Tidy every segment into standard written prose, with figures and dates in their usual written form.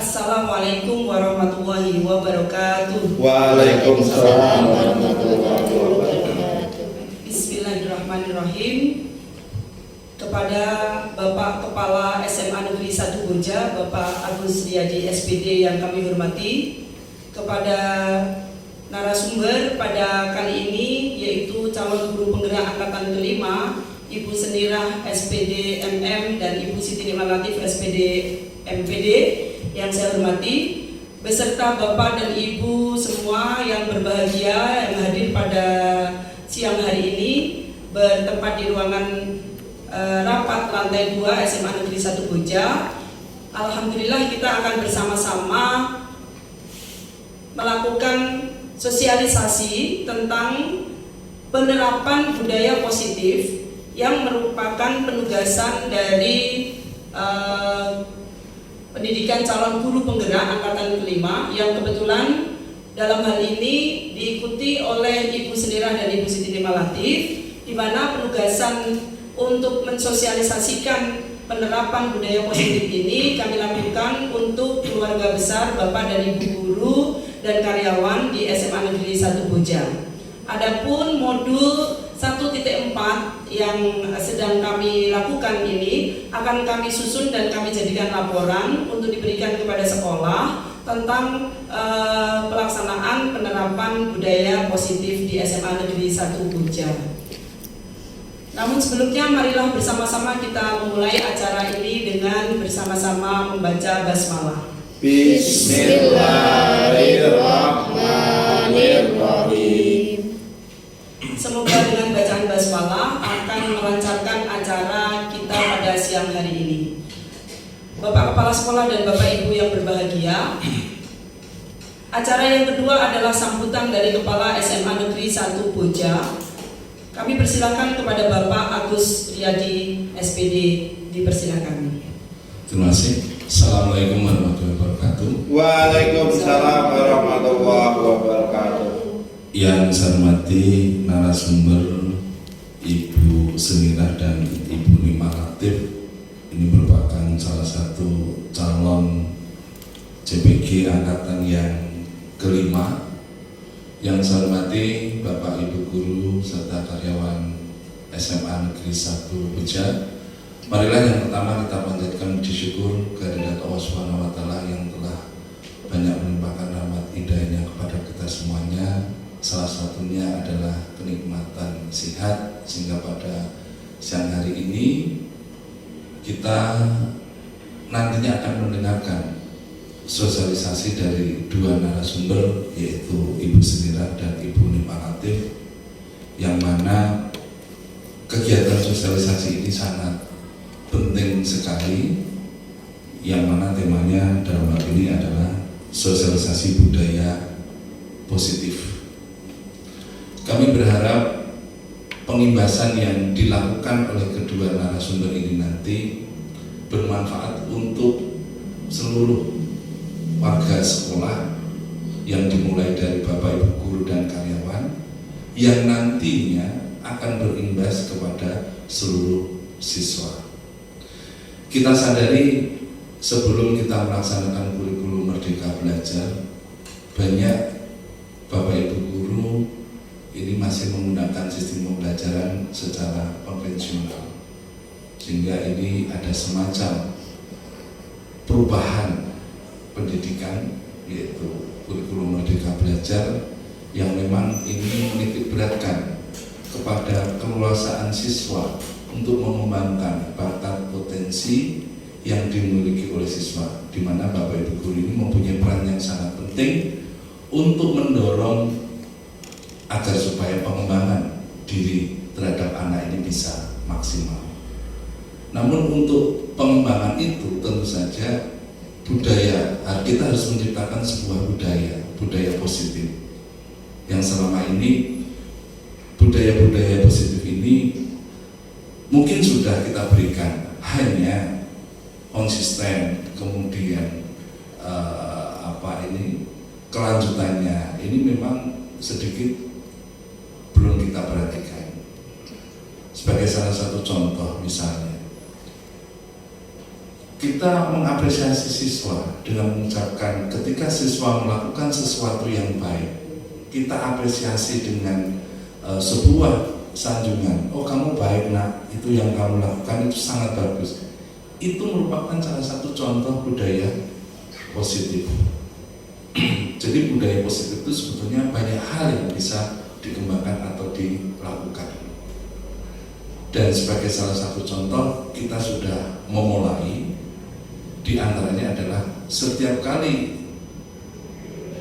Assalamualaikum warahmatullahi wabarakatuh. Waalaikumsalam warahmatullahi wabarakatuh. Bismillahirrahmanirrahim. Kepada Bapak Kepala SMA Negeri 1 Boja, Bapak Agus Riyadi SPD yang kami hormati, kepada narasumber pada kali ini yaitu calon guru penggerak angkatan kelima, Ibu Senirah SPD MM dan Ibu Siti Nima Latif SPD MPD yang saya hormati, beserta Bapak dan Ibu semua yang berbahagia yang hadir pada siang hari ini bertempat di ruangan rapat lantai 2 SMA Negeri 1 Boja. Alhamdulillah kita akan bersama-sama melakukan sosialisasi tentang penerapan budaya positif yang merupakan penugasan dari pendidikan calon guru penggerak angkatan kelima yang kebetulan dalam hal ini diikuti oleh Ibu Senirah dan Ibu Siti Nima Latif, di mana penugasan untuk mensosialisasikan penerapan budaya positif ini kami lakukan untuk keluarga besar Bapak dan Ibu guru dan karyawan di SMA Negeri 1 Boja. Adapun modul 1.4 yang sedang kami lakukan ini akan kami susun dan kami jadikan laporan untuk diberikan kepada sekolah tentang pelaksanaan penerapan budaya positif di SMA Negeri 1 Boja. Namun sebelumnya marilah bersama-sama kita memulai acara ini dengan bersama-sama membaca basmalah. Bismillahirrahmanirrahim. Semoga dengan bacaan basmalah akan melancarkan acara kita pada siang hari ini. Bapak Kepala Sekolah dan Bapak Ibu yang berbahagia, acara yang kedua adalah sambutan dari Kepala SMA Negeri 1 Boja. Kami persilakan kepada Bapak Agus Riyadi SPD, dipersilakan. Terima kasih. Assalamualaikum warahmatullahi wabarakatuh. Waalaikumsalam warahmatullahi wabarakatuh. Yang saya hormati narasumber Ibu Senirah dan Ibu Nima Latif, ini merupakan salah satu calon CPG angkatan yang kelima. Yang saya hormati Bapak Ibu guru serta karyawan SMA Negeri 1 Boja. Marilah yang pertama kita panjatkan puji syukur kehadirat Allah Subhanahu wa taala yang telah banyak melimpahkan rahmat hidayahnya kepada kita semuanya. Salah satunya adalah kenikmatan sehat, sehingga pada siang hari ini kita nantinya akan mendengarkan sosialisasi dari dua narasumber, yaitu Ibu Senirah dan Ibu Nima Latif, yang mana kegiatan sosialisasi ini sangat penting sekali, yang mana temanya dalam hal ini adalah sosialisasi budaya positif. Kami berharap pengimbasan yang dilakukan oleh kedua narasumber ini nanti bermanfaat untuk seluruh warga sekolah, yang dimulai dari Bapak Ibu guru dan karyawan, yang nantinya akan berimbas kepada seluruh siswa. Kita sadari sebelum kita melaksanakan kurikulum Merdeka Belajar, banyak Bapak Ibu guru ini masih menggunakan sistem pembelajaran secara konvensional, sehingga ini ada semacam perubahan pendidikan, yaitu kurikulum Merdeka Belajar, yang memang ini menitik beratkan kepada keluasaan siswa untuk mengembangkan bakat potensi yang dimiliki oleh siswa, di mana Bapak Ibu guru ini mempunyai peran yang sangat penting untuk mendorong agar supaya pengembangan diri terhadap anak ini bisa maksimal. Namun untuk pengembangan itu tentu saja budaya, kita harus menciptakan sebuah budaya positif, yang selama ini budaya positif ini mungkin sudah kita berikan, hanya konsisten, kemudian kelanjutannya ini memang sedikit belum kita perhatikan. Sebagai salah satu contoh misalnya, kita mengapresiasi siswa dengan mengucapkan ketika siswa melakukan sesuatu yang baik, kita apresiasi dengan sebuah sanjungan. Oh, kamu baik nak, itu yang kamu lakukan itu sangat bagus. Itu merupakan salah satu contoh budaya positif. Jadi budaya positif itu sebetulnya banyak hal yang bisa dikembangkan atau dilakukan. Dan sebagai salah satu contoh, kita sudah memulai, di antaranya adalah setiap kali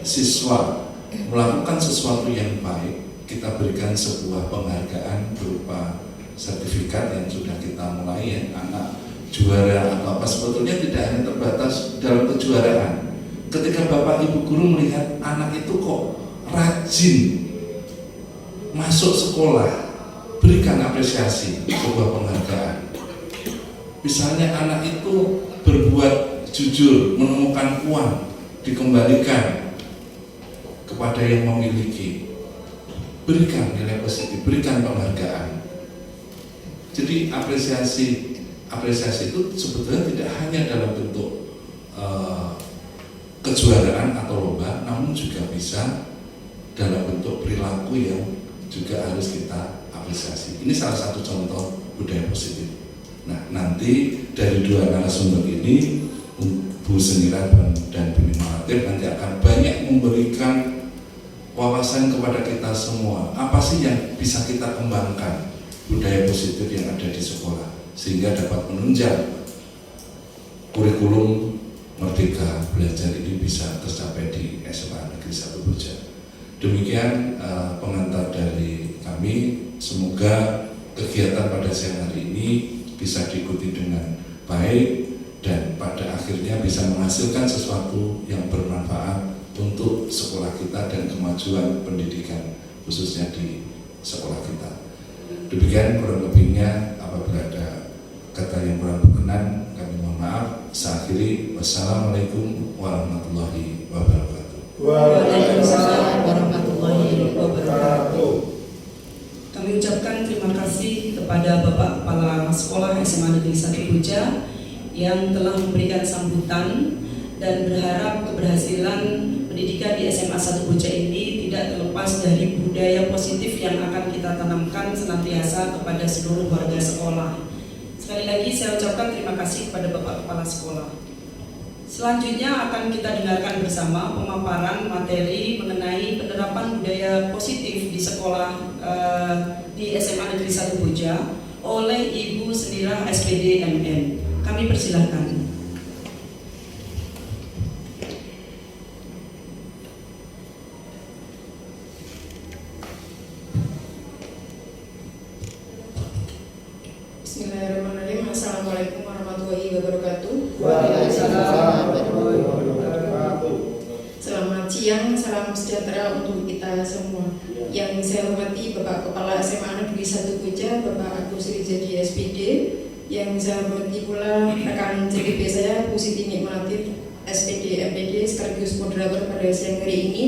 siswa melakukan sesuatu yang baik, kita berikan sebuah penghargaan berupa sertifikat yang sudah kita mulai ya. Anak juara atau apa, sebetulnya tidak hanya terbatas dalam kejuaraan. Ketika Bapak Ibu guru melihat anak itu kok rajin masuk sekolah, berikan apresiasi, sebuah penghargaan. Misalnya anak itu berbuat jujur, menemukan uang, dikembalikan kepada yang memiliki, berikan nilai positif, berikan penghargaan. Jadi apresiasi itu sebetulnya tidak hanya dalam bentuk kejuaraan atau lomba, namun juga bisa dalam bentuk perilaku yang juga harus kita apresiasi. Ini salah satu contoh budaya positif. Nah, nanti dari dua narasumber ini, Bu Senira dan Bu Malatif nanti akan banyak memberikan wawasan kepada kita semua. Apa sih yang bisa kita kembangkan budaya positif yang ada di sekolah sehingga dapat menunjang kurikulum Merdeka Belajar ini bisa tercapai di SMA Negeri 1 Boja. Demikian pengantar dari kami. Semoga kegiatan pada siang hari ini bisa diikuti dengan baik dan pada akhirnya bisa menghasilkan sesuatu yang bermanfaat untuk sekolah kita dan kemajuan pendidikan khususnya di sekolah kita. Demikian kurang lebihnya, apabila ada kata yang kurang berkenan kami mohon maaf. Saya akhiri, wassalamualaikum warahmatullahi wabarakatuh. Waalaikumsalam warahmatullahi wabarakatuh. Kami ucapkan terima kasih kepada Bapak Kepala Sekolah SMA Negeri 1 Boja yang telah memberikan sambutan dan berharap keberhasilan pendidikan di SMA 1 Boja ini tidak terlepas dari budaya positif yang akan kita tanamkan senantiasa kepada seluruh warga sekolah. Sekali lagi saya ucapkan terima kasih kepada Bapak Kepala Sekolah. Selanjutnya akan kita dengarkan bersama pemaparan materi mengenai penerapan budaya positif di sekolah di SMA Negeri 1 Boja oleh Ibu Senira SPD MM. Kami persilahkan. Bismillahirrahmanirrahim. Assalamualaikum warahmatullahi wabarakatuh. Waalaikumsalam warahmatullahi wabarakatuh. Selamat siang, salam sejahtera untuk kita semua. Yang saya hormati Bapak Kepala SMA Negeri 1 Boja, Bapak Agus Rizadi SPD. Yang saya hormati pula rekan CDP saya, Bu Siti Nikmatif SPD MPD sekaligus moderator pada siang hari ini.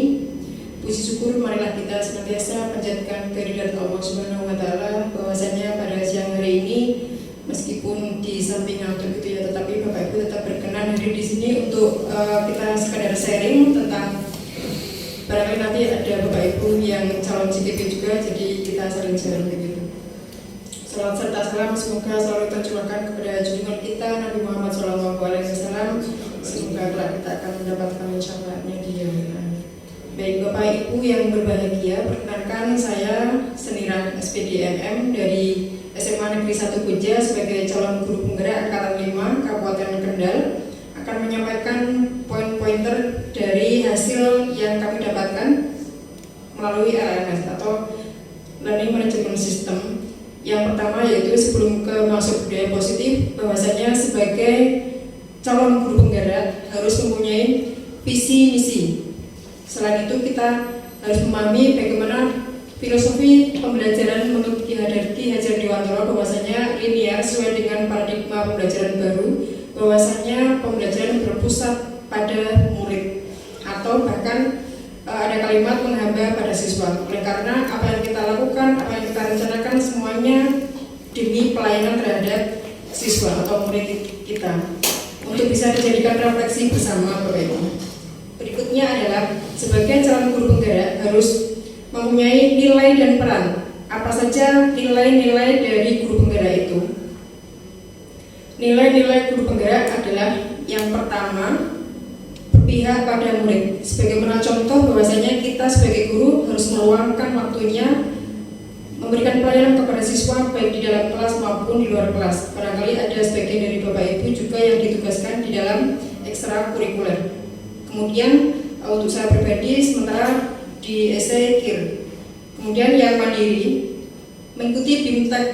Puji syukur marilah kita senantiasa panjatkan kehadirat Allah Subhanahu wa taala bahwasanya pada siang hari ini meskipun di samping ngantuk gitu ya, tetapi Bapak Ibu tetap berkenan hadir di sini untuk kita sekadar sharing tentang barangkali nanti ada Bapak Ibu yang calon CTP juga, jadi kita saling sharing begitu. Salam serta salam semoga selalu tercurahkan kepada junjungan kita Nabi Muhammad SAW. Semoga kita akan mendapatkan syafaatnya di yaumil akhir. Baik Bapak Ibu yang berbahagia, perkenalkan saya Senira SPD MM dari SMA Negeri 1 Boja sebagai calon guru penggerak Angkatan 5 Kabupaten Kendal akan menyampaikan poin-pointer dari hasil yang kami dapatkan melalui LMS atau Learning Management System. Yang pertama yaitu sebelum ke masuk budaya positif, bahwasanya sebagai calon guru penggerak harus mempunyai visi misi. Selain itu kita harus memahami bagaimana filosofi pembelajaran menurut Ki Hajar Dewantara, bahwasanya linear sesuai dengan paradigma pembelajaran baru, bahwasanya pembelajaran berpusat pada murid atau bahkan ada kalimat menghamba pada siswa. Oleh karena apa yang kita lakukan, apa yang kita rencanakan semuanya demi pelayanan terhadap siswa atau murid kita. untuk bisa dijadikan refleksi bersama Bapak Ibu. Berikutnya adalah sebagai calon guru penggerak harus mempunyai nilai dan peran. Apa saja nilai-nilai dari guru penggerak itu? Nilai-nilai guru penggerak adalah yang pertama, berpihak pada murid. Sebagaimana contoh bahwasanya kita sebagai guru harus meluangkan waktunya memberikan pelayanan kepada siswa baik di dalam kelas maupun di luar kelas. Barangkali ada sebagian dari Bapak Ibu juga yang ditugaskan di dalam ekstrakurikuler. Kemudian untuk saya pribadi sementara di SE-KIR. Kemudian yang mandiri mengikuti BIMTEK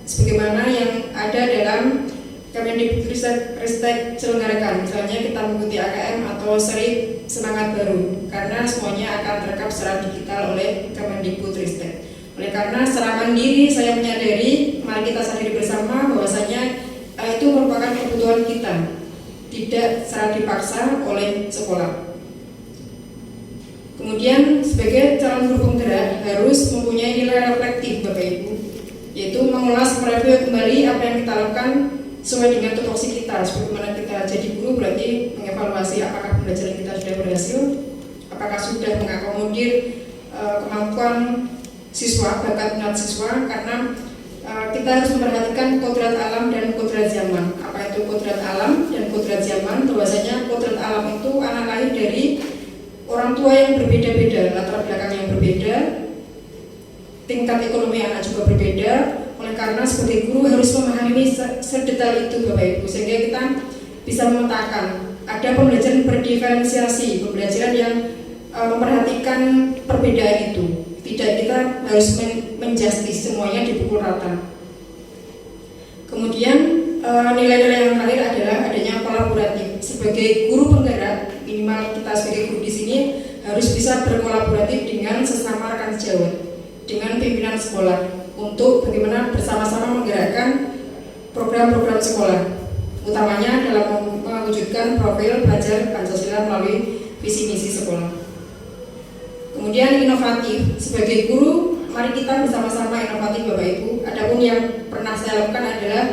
sebagaimana yang ada dalam Kemendikbudristek selenggarakan. Misalnya kita mengikuti AKM atau seri semangat baru, karena semuanya akan terekam secara digital oleh Kemendikbudristek. Oleh karena secara mandiri saya menyadari, mari kita sadari bersama bahwasanya itu merupakan kebutuhan kita, tidak secara dipaksa oleh sekolah. Kemudian sebagai calon guru penggerak harus mempunyai nilai reflektif Bapak Ibu, yaitu mengulas, mereview kembali apa yang kita lakukan sesuai dengan tupoksi kita. Sebagaimana kita jadi guru berarti mengevaluasi apakah pembelajaran kita sudah berhasil, apakah sudah mengakomodir kemampuan siswa, bakat minat siswa, karena kita harus memperhatikan kodrat alam dan kodrat zaman. Apa itu kodrat alam dan kodrat zaman? Bahwasanya kodrat alam itu anak lahir dari orang tua yang berbeda-beda, latar belakang yang berbeda, tingkat ekonomi anak juga berbeda. Oleh karena sebagai guru harus memahami sedetail itu Bapak Ibu, sehingga kita bisa memetakan ada pembelajaran berdiferensiasi, pembelajaran yang memperhatikan perbedaan itu. Tidak, kita harus menjustis semuanya dipukul rata. Kemudian nilai-nilai yang terakhir adalah adanya kolaboratif. Sebagai guru penggerak, minimal kita sebagai guru di sini harus bisa berkolaboratif dengan sesama rekan sejawat, dengan pimpinan sekolah, untuk bagaimana bersama-sama menggerakkan program-program sekolah, utamanya dalam mewujudkan profil belajar Pancasila melalui visi misi sekolah. Kemudian inovatif, sebagai guru mari kita bersama-sama inovatif Bapak Ibu. Adapun yang pernah saya lakukan adalah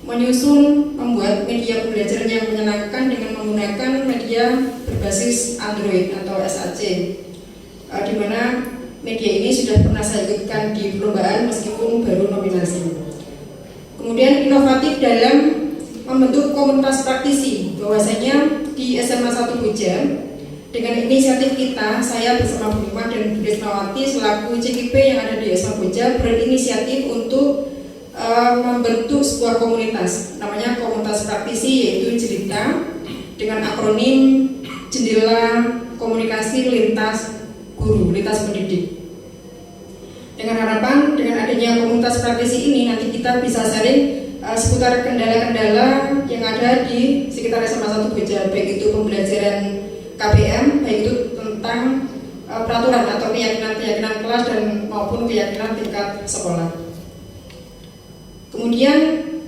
menyusun, membuat media pembelajaran yang menyenangkan dengan menggunakan media berbasis Android atau SAC, di mana media ini sudah pernah saya ikutkan di perlombaan meskipun baru nominasi. Kemudian inovatif dalam membentuk komunitas praktisi, bahwasanya di SMA 1 Boja dengan inisiatif kita, saya bersama Bu Rima dan Bu Desmawati selaku CKP yang ada di SMA Boja berinisiatif untuk membentuk sebuah komunitas, namanya komunitas praktisi, yaitu JELITA, dengan akronim Jendela Komunikasi Lintas Guru, Lintas Pendidik. Dengan harapan dengan adanya komunitas praktisi ini nanti kita bisa sharing seputar kendala-kendala yang ada di sekitar SMA 1 Boja, baik itu pembelajaran KPM, baik itu tentang peraturan atau keyakinan kelas dan maupun keyakinan tingkat sekolah. Kemudian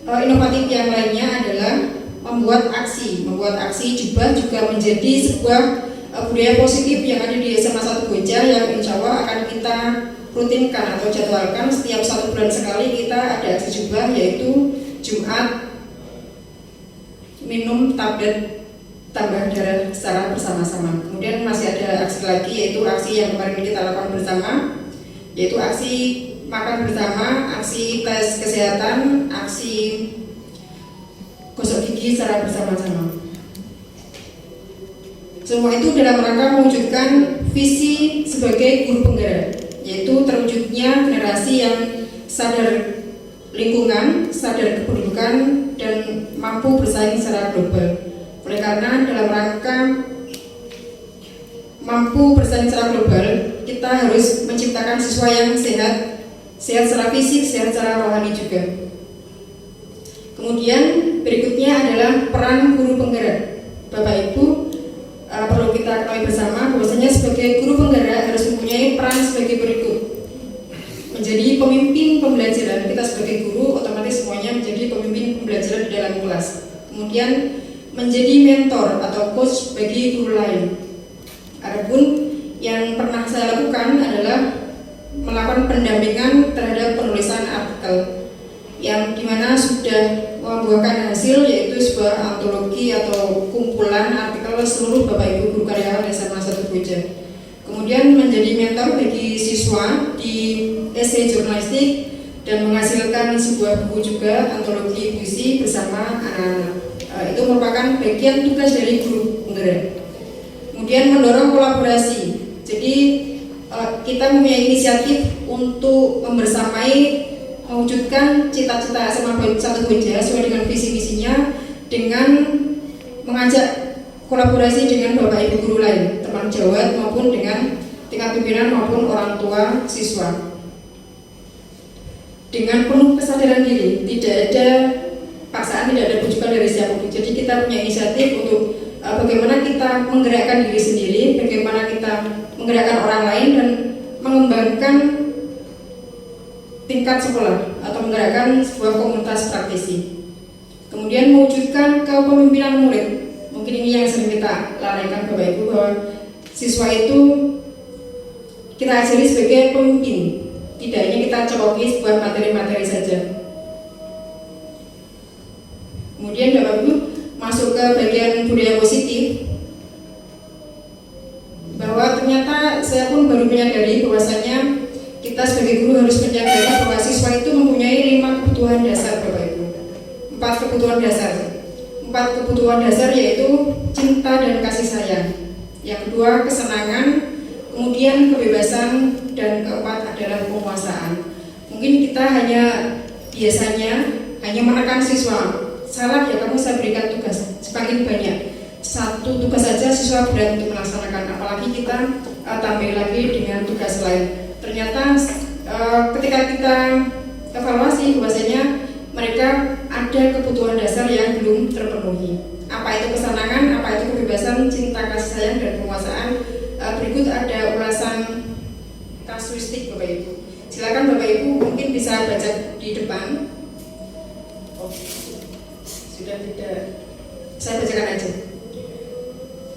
inovatif yang lainnya adalah membuat aksi juga menjadi sebuah budaya positif yang ada di SMA 1 Boja, yang insya Allah akan kita rutinkan atau jadwalkan setiap 1 bulan sekali. Kita ada aksi juga, yaitu Jumat minum tablet tambah darah secara bersama-sama. Kemudian masih ada aksi lagi, yaitu aksi yang kemarin kita lakukan bersama, yaitu aksi makan bersama, aksi tes kesehatan, aksi gosok gigi secara bersama-sama. Semua itu dalam rangka mewujudkan visi sebagai guru penggerak, yaitu terwujudnya generasi yang sadar lingkungan, sadar kependudukan, dan mampu bersaing secara global. Oleh karena dalam rangka mampu bersaing secara global, kita harus menciptakan siswa yang sehat secara fisik, sehat secara rohani juga. Kemudian berikutnya adalah peran guru penggerak. Bapak Ibu, perlu kita ketahui bersama bahwasanya sebagai guru penggerak harus mempunyai peran sebagai berikut: menjadi pemimpin pembelajaran. Kita sebagai guru otomatis semuanya menjadi pemimpin pembelajaran di dalam kelas. Kemudian menjadi mentor atau coach bagi guru lain. Adapun yang pernah saya lakukan adalah melakukan pendampingan terhadap penulisan artikel, yang dimana sudah membuahkan hasil, yaitu sebuah antologi atau kumpulan artikel seluruh Bapak Ibu guru karyawan SMA 1 Koja. Kemudian menjadi mentor bagi siswa di essay jurnalistik dan menghasilkan sebuah buku juga, antologi puisi bersama anak-anak. Itu merupakan bagian tugas dari guru penggerak. Kemudian mendorong kolaborasi. Jadi kita mempunyai inisiatif untuk membersamai mewujudkan cita-cita SMA 1 Koja sesuai dengan visi-misinya dengan mengajak kolaborasi dengan Bapak Ibu guru lain, teman jawat maupun dengan tingkat pimpinan maupun orang tua siswa. Dengan penuh kesadaran diri, tidak ada paksaan, tidak ada bujukan dari siapapun. Jadi kita punya inisiatif untuk bagaimana kita menggerakkan diri sendiri, bagaimana kita menggerakkan orang lain dan mengembangkan tingkat sekolah atau menggerakkan sebuah komunitas praktisi. Kemudian mewujudkan kepemimpinan murid. Mungkin ini yang sering kita lalaikan Bapak Ibu, bahwa siswa itu kita ajari sebagai pemimpin, tidak hanya kita coloki sebuah materi-materi saja. Kemudian Bapak Ibu masuk ke bagian budaya positif, bahwa ternyata saya pun baru menyadari bahwasanya kita sebagai guru harus menjaga bahwa siswa itu mempunyai 5 kebutuhan dasar Bapak Ibu. 4 kebutuhan dasar. 4 kebutuhan dasar yaitu cinta dan kasih sayang. Yang kedua kesenangan, kemudian kebebasan, dan keempat adalah penguasaan. Mungkin kita biasanya hanya menekan siswa. Salah ya kamu, saya berikan tugas semakin banyak. 1 tugas saja siswa berat untuk melaksanakan, apalagi kita tambah lagi dengan tugas lain. Ternyata ketika kita evaluasi bahwasanya mereka ada kebutuhan dasar yang belum terpenuhi. Apa itu kesenangan, apa itu kebebasan, cinta, kasih sayang, dan penguasaan. Berikut ada ulasan kasuistik Bapak Ibu. Silakan Bapak Ibu mungkin bisa baca di depan. Oh, sudah tidak, saya bacakan aja.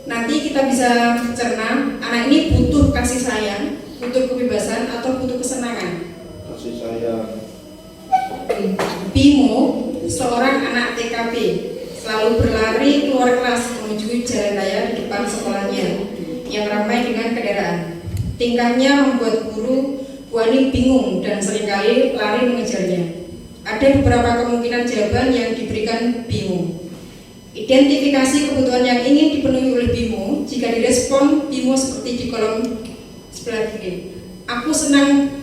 Nanti kita bisa cerna anak ini butuh kasih sayang, butuh kebebasan, atau butuh kesenangan. Kasih sayang. Bimo, seorang anak TKP, selalu berlari keluar kelas menuju jalan raya di depan sekolahnya yang ramai dengan kendaraan. Tingkahnya membuat guru Wani bingung dan seringkali lari mengejarnya. Ada beberapa kemungkinan jawaban yang diberikan Bimo. Identifikasi kebutuhan yang ingin dipenuhi oleh Bimo. Jika direspon Bimo seperti di kolom sebelah kiri. Aku senang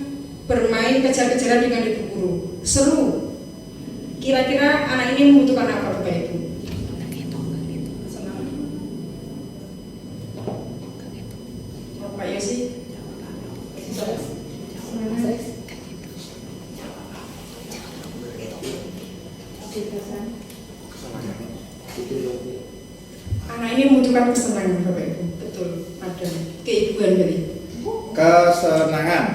bermain kejar-kejaran dengan ibu guru. Seru. Kira-kira anak ini membutuhkan apa Bapak Ibu? Senang. Apa ya sih? Anak ini membutuhkan kesenangan Bapak Ibu. Betul, ada keibuan berarti. Kesenangan.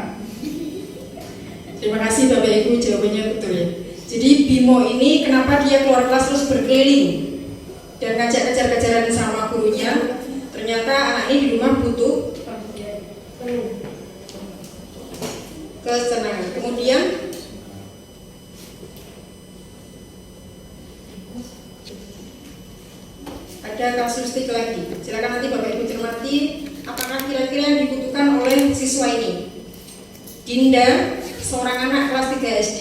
Terima kasih Bapak Ibu, jawabannya betul ya. Jadi Bimo ini kenapa dia keluar kelas terus berkeliling dan ngajak kejar-kejaran sama gurunya? Ternyata anak ini di rumah butuh kesenangan. Kemudian ada kasuistik lagi. Silakan nanti Bapak Ibu cermati apakah kira-kira yang dibutuhkan oleh siswa ini. Dinda, seorang anak kelas 3 SD,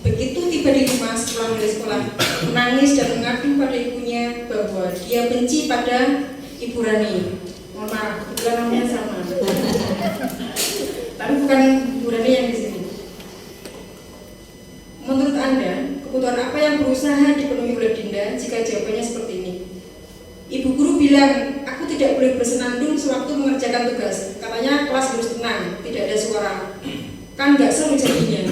begitu tiba di rumah setelah dari sekolah, menangis dan mengadu pada ibunya bahwa dia benci pada Ibu Rani. Mohon maaf, kebetulan namanya sama. Tapi bukan Ibu Rani yang di sini. Menurut Anda, kebutuhan apa yang berusaha dipenuhi oleh Dinda jika jawabannya seperti ini? Ibu guru bilang, aku tidak boleh bersenandung sewaktu mengerjakan tugas. Katanya kelas harus tenang, tidak ada suara. Kan nggak seru jadinya.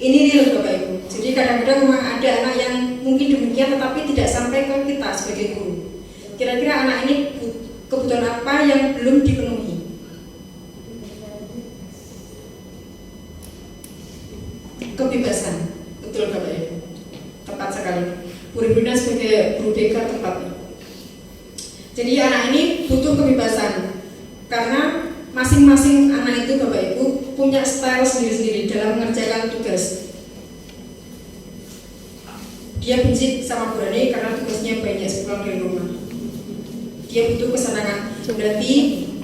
Ini real Bapak Ibu. Jadi kadang-kadang memang ada anak yang mungkin demikian tetapi tidak sampai ke kita sebagai guru. Kira-kira anak ini kebutuhan apa yang belum dipenuhi? Kebebasan. Betul Bapak Ibu. Tepat sekali. Bu Ribina sebagai guru BK tepatnya. Jadi anak ini butuh kebebasan karena masing-masing anak itu Bapak Ibu punya style sendiri-sendiri dalam mengerjakan tugas. dia benci sama Bu Rani karena tugasnya banyak sepulang dari rumah. Dia butuh kesenangan. Berarti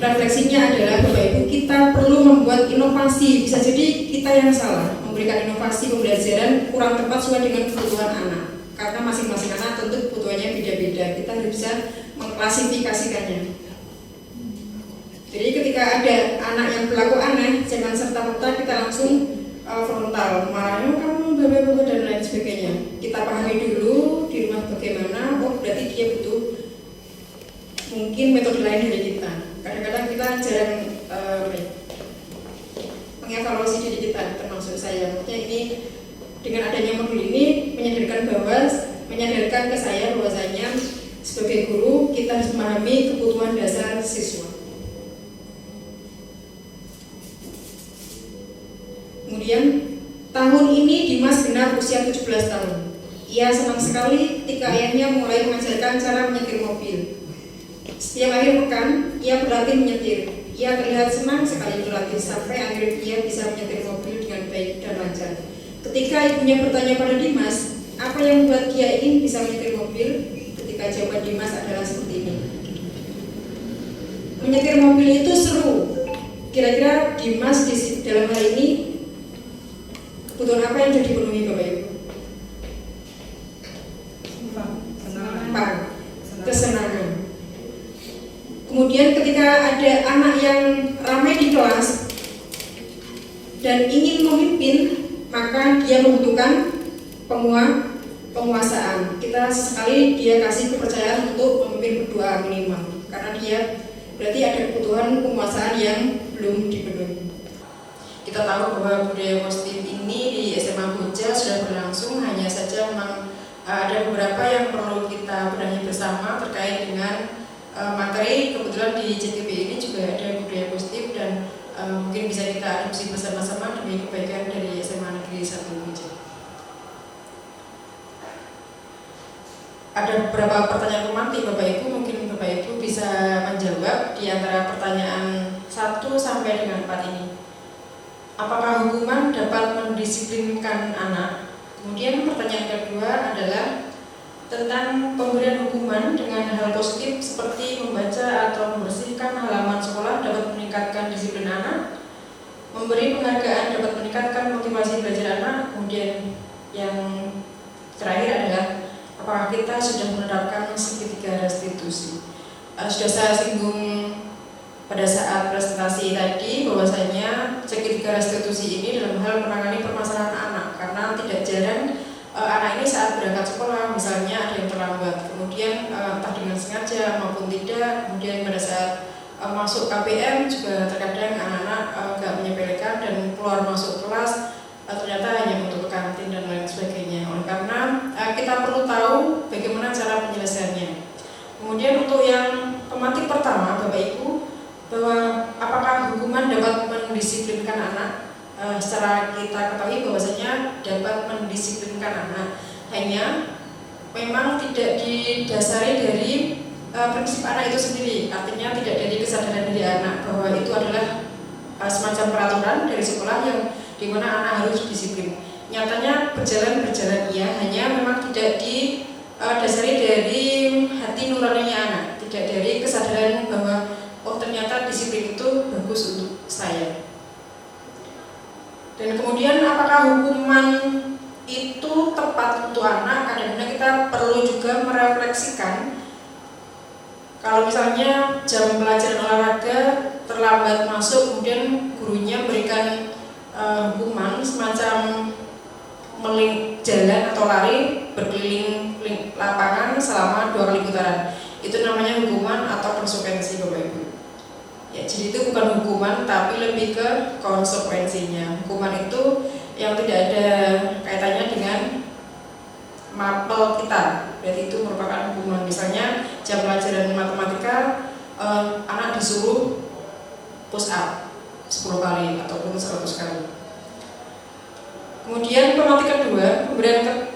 refleksinya adalah Bapak Ibu, kita perlu membuat inovasi. Bisa jadi kita yang salah memberikan inovasi pembelajaran kurang tepat sesuai dengan kebutuhan anak. Karena masing-masing anak tentu kebutuhannya beda-beda. Kita harus bisa mengklasifikasikannya. Jadi ketika ada anak yang berlaku aneh, jangan serta-merta kita langsung frontal, marahnya kamu bapak-bapak dan lain sebagainya. Kita pahami dulu di rumah bagaimana, oh berarti dia butuh mungkin metode lain dari kita. Kadang-kadang kita jarang mengevaluasi diri kita, termasuk saya. Maksudnya ini dengan adanya modul ini menyadarkan ke saya bahwasanya sebagai guru kita harus memahami kebutuhan dasar siswa. Kemudian tahun ini Dimas genap usia 17 tahun. Ia senang sekali ketika ayahnya mulai mengajarkan cara menyetir mobil. Setiap akhir pekan, ia berlatih menyetir. Ia terlihat senang sekali berlatih sampai akhirnya ia bisa menyetir mobil dengan baik dan lancar. Ketika ibunya bertanya pada Dimas, apa yang membuat dia ingin bisa menyetir mobil? Ketika jawaban Dimas adalah seperti ini. Menyetir mobil itu seru. Kira-kira Dimas dalam hal ini kebutuhan apa yang jadi dipenuhi Bapak Ibu? Kesenangan. Kemudian ketika ada anak yang ramai di kelas dan ingin memimpin, maka dia membutuhkan penguasaan. Kita sekali dia kasih kepercayaan untuk memimpin berdua minimal, karena dia berarti ada kebutuhan penguasaan yang belum dipenuhi. Kita tahu bahwa budaya positif ini di SMA Boja sudah berlangsung, hanya saja memang ada beberapa yang perlu kita benahi bersama terkait dengan materi. Kebetulan di JTB ini juga ada budaya positif dan mungkin bisa kita adopsi bersama-sama demi kebaikan dari SMA Negeri 1 Boja. Ada beberapa pertanyaan romantik Bapak Ibu, mungkin Bapak Ibu bisa menjawab di antara pertanyaan 1 sampai dengan 4 ini. Apakah hukuman dapat mendisiplinkan anak? Kemudian pertanyaan kedua adalah tentang pemberian hukuman dengan hal positif seperti membaca atau membersihkan halaman sekolah dapat meningkatkan disiplin anak. Memberi penghargaan dapat meningkatkan motivasi belajar anak. Kemudian yang terakhir adalah apakah kita sudah menerapkan segitiga restitusi? Sudah saya singgung pada saat presentasi tadi bahwasanya segitiga restitusi ini dalam hal menangani permasalahan anak, karena tidak jarang anak ini saat berangkat sekolah misalnya ada yang terlambat, kemudian entah dengan sengaja maupun tidak, kemudian pada saat masuk KPM juga terkadang anak-anak agak menyepelekan dan keluar masuk kelas ternyata hanya untuk ke kantin dan lain sebagainya. Oleh karena kita perlu tahu bagaimana cara penyelesaiannya. Kemudian untuk yang pematik pertama Bapak Ibu, bahwa apakah hukuman dapat mendisiplinkan anak? Secara kita ketahui bahwasanya dapat mendisiplinkan anak, hanya memang tidak didasari dari prinsip anak itu sendiri, artinya tidak dari kesadaran dari anak bahwa itu adalah semacam peraturan dari sekolah yang dimana anak harus disiplin. Nyatanya berjalan iya, hanya memang tidak didasari dari hati nuraninya anak, tidak dari kesadaran bahwa oh ternyata disiplin itu bagus untuk saya. Dan kemudian apakah hukuman itu tepat untuk anak? Kadang-kadang kita perlu juga merefleksikan. Kalau misalnya jam pelajaran olahraga terlambat masuk, kemudian gurunya berikan hukuman semacam jalan atau lari berkeliling lapangan selama 2 kali putaran. Itu namanya hukuman atau konsekuensi Bapak Ibu. Ya, jadi itu bukan hukuman tapi lebih ke konsekuensinya. Hukuman itu yang tidak ada kaitannya dengan mapel kita, berarti itu merupakan hukuman. Misalnya jam pelajaran matematika anak disuruh push up 10 kali ataupun 100 kali. Kemudian pematik kedua, pemberian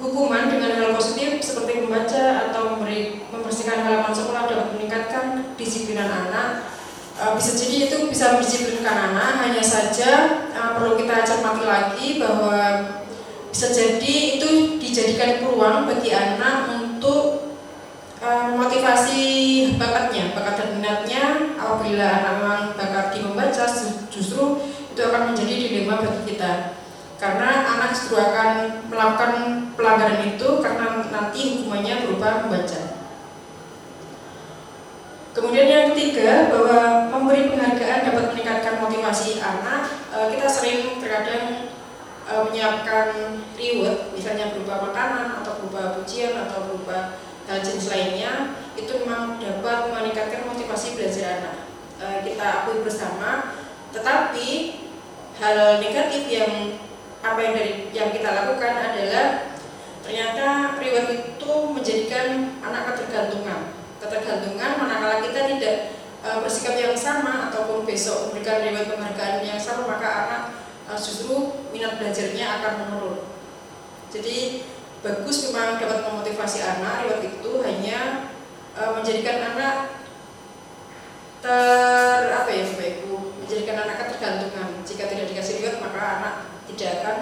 hukuman dengan hal positif seperti membaca atau membersihkan halaman sekolah dapat meningkatkan disiplinan anak. Bisa jadi itu bisa mendisiplinkan anak, hanya saja perlu kita cermati lagi bahwa bisa jadi itu dijadikan peluang bagi anak untuk motivasi bakatnya, bakat dan minatnya. Apabila anak memang bakat di membaca, justru itu akan menjadi dilema bagi kita, karena anak justru akan melakukan pelanggaran itu karena nanti hukumannya berupa membaca. Kemudian yang ketiga, bahwa memberi penghargaan dapat meningkatkan motivasi anak. Kita sering terkadang menyiapkan reward, misalnya berupa makanan atau berupa pujian atau berupa hal jenis lainnya, itu memang dapat meningkatkan motivasi belajar anak. Kita akui bersama, tetapi hal negatif yang kita lakukan adalah ternyata reward itu menjadikan anak ketergantungan manakala kita tidak bersikap yang sama ataupun besok memberikan reward penghargaan yang sama, maka anak justru minat belajarnya akan menurun. Jadi bagus memang dapat memotivasi anak, reward itu hanya menjadikan anak menjadikan anak ketergantungan. Jika tidak dikasih reward, maka anak tidak akan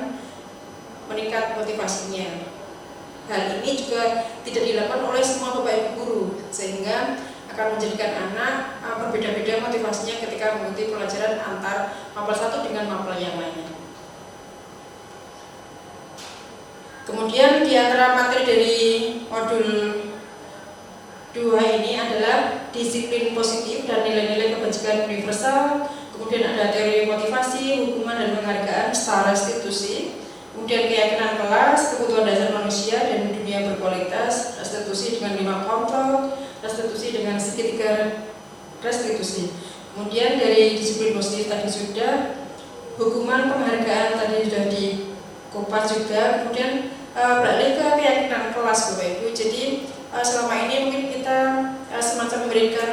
meningkat motivasinya. Hal ini juga tidak dilakukan oleh semua bapak ibu guru, sehingga akan menjadikan anak berbeda-beda motivasinya ketika mengikuti pelajaran antar mapel satu dengan mapel yang lainnya. Kemudian di antara materi dari modul 2 ini adalah disiplin positif dan nilai-nilai kebajikan universal. Kemudian ada teori motivasi, hukuman dan penghargaan secara restitusi. Kemudian keyakinan kelas, kebutuhan dasar manusia dan dunia berkualitas, restitusi dengan 5 kelompok, restitusi dengan segitiga restitusi. Kemudian dari disiplin positif tadi sudah, hukuman penghargaan tadi sudah dikupas juga. Kemudian beralih ke keyakinan kelas Bapak Ibu. Jadi selama ini mungkin kita semacam memberikan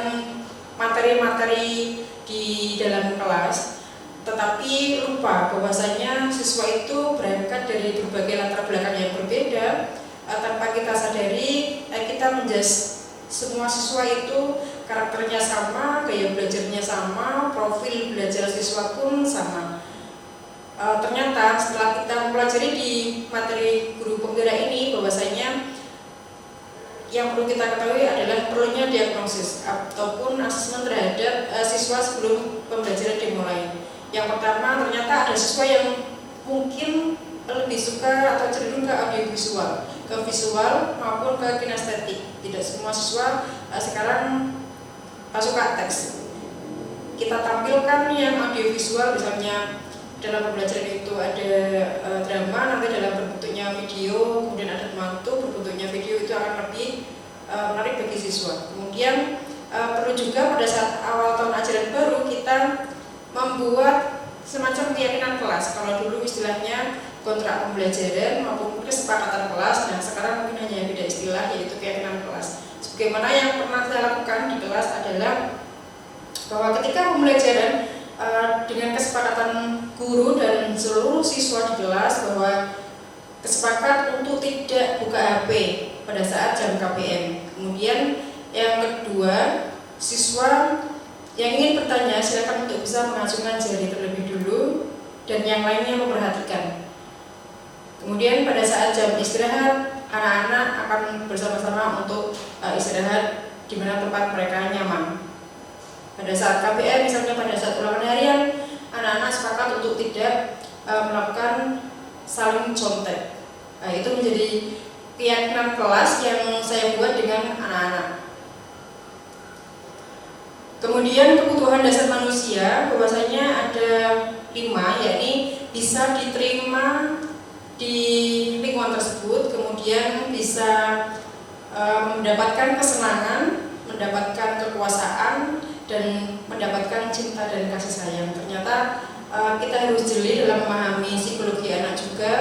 materi-materi di dalam kelas, tetapi lupa bahwasanya siswa itu berangkat dari berbagai latar belakang yang berbeda. Tanpa kita sadari, kita menjudge semua siswa itu karakternya sama, gaya belajarnya sama, profil belajar siswa pun sama. Ternyata setelah kita mempelajari di materi guru penggerak ini, bahwasanya yang perlu kita ketahui adalah perlunya diagnosis ataupun asesmen terhadap siswa sebelum pembelajaran dimulai. Yang pertama, ternyata ada siswa yang mungkin lebih suka atau cenderung ke audiovisual, ke visual maupun ke kinestetik. Tidak semua siswa sekarang suka teks. Kita tampilkan yang audiovisual, misalnya dalam pembelajaran itu ada drama, nanti dalam bentuknya video, kemudian ada mantu berbentuknya video, itu akan lebih menarik bagi siswa. Kemudian perlu juga pada saat awal tahun ajaran baru kita membuat semacam keyakinan kelas. Kalau dulu istilahnya kontrak pembelajaran maupun kesepakatan kelas, nah sekarang mungkin hanya beda istilah, yaitu keyakinan kelas. Sebagaimana yang pernah saya lakukan di kelas adalah bahwa ketika pembelajaran dengan kesepakatan guru dan seluruh siswa di kelas bahwa kesepakat untuk tidak buka HP pada saat jam KPM. Kemudian yang kedua, siswa yang ingin bertanya silakan untuk bisa mengacungkan jari terlebih dulu dan yang lainnya memperhatikan. Kemudian pada saat jam istirahat, anak-anak akan bersama-sama untuk istirahat di mana tempat mereka nyaman. Pada saat KPM, misalnya pada saat ulangan harian, anak-anak sepakat untuk tidak melakukan saling contek. Itu menjadi keyakinan kelas yang saya buat dengan anak-anak. Kemudian kebutuhan dasar manusia, bahwasanya ada 5, yakni bisa diterima di lingkungan tersebut, kemudian bisa mendapatkan kesenangan, mendapatkan kekuasaan, dan mendapatkan cinta dan kasih sayang. Ternyata kita harus jeli dalam memahami psikologi anak juga.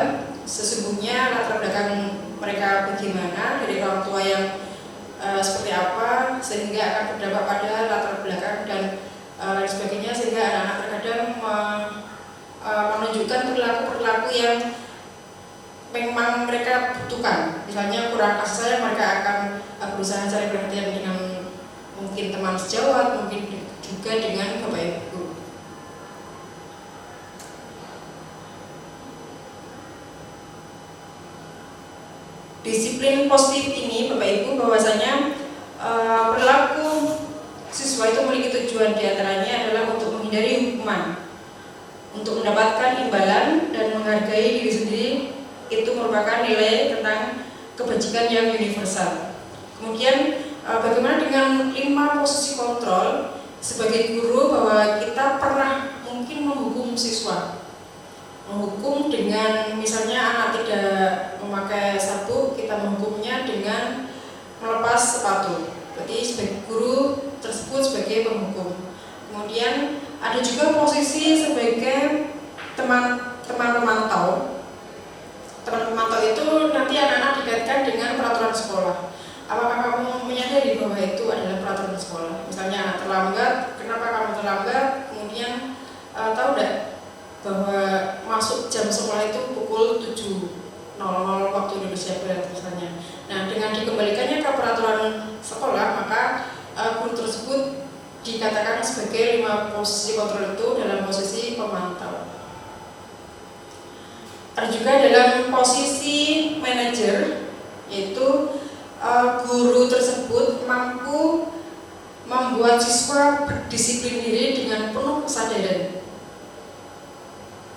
Sesungguhnya latar belakang mereka bagaimana, dari orang tua yang seperti apa, sehingga akan berdampak pada latar belakang dan lain sebagainya, sehingga anak-anak terkadang menunjukkan perilaku-perilaku yang memang mereka butuhkan. Misalnya kurang kasih sayang, mereka akan berusaha cari perhatian dengan mungkin teman sejawat, mungkin juga dengan bapak ibu. disiplin positif ini, Bapak Ibu, bahwasanya perilaku siswa itu memiliki tujuan diantaranya adalah untuk menghindari hukuman, untuk mendapatkan imbalan dan menghargai diri sendiri. Itu merupakan nilai tentang kebajikan yang universal. Kemudian bagaimana dengan 5 posisi kontrol sebagai guru, bahwa kita pernah mungkin menghukum siswa, menghukum dengan misalnya anak tidak memakai sabuk, kita menghukumnya dengan melepas sepatu. Berarti sebagai guru tersebut sebagai penghukum. Kemudian ada juga posisi sebagai teman pemantau. Teman pemantau itu nanti anak-anak dikaitkan dengan peraturan sekolah. Apakah kamu menyadari bahwa itu adalah peraturan sekolah? Misalnya anak terlambat, kenapa kamu terlambat? Kemudian tahu tidak bahwa masuk jam sekolah itu pukul 7.00 waktu Indonesia Barat misalnya. Nah, dengan dikembalikannya ke peraturan sekolah, maka guru tersebut dikatakan sebagai 5 posisi kontrol itu dalam posisi pemantau. Ada juga dalam posisi manajer, yaitu guru tersebut mampu membuat siswa berdisiplin diri dengan penuh kesadaran.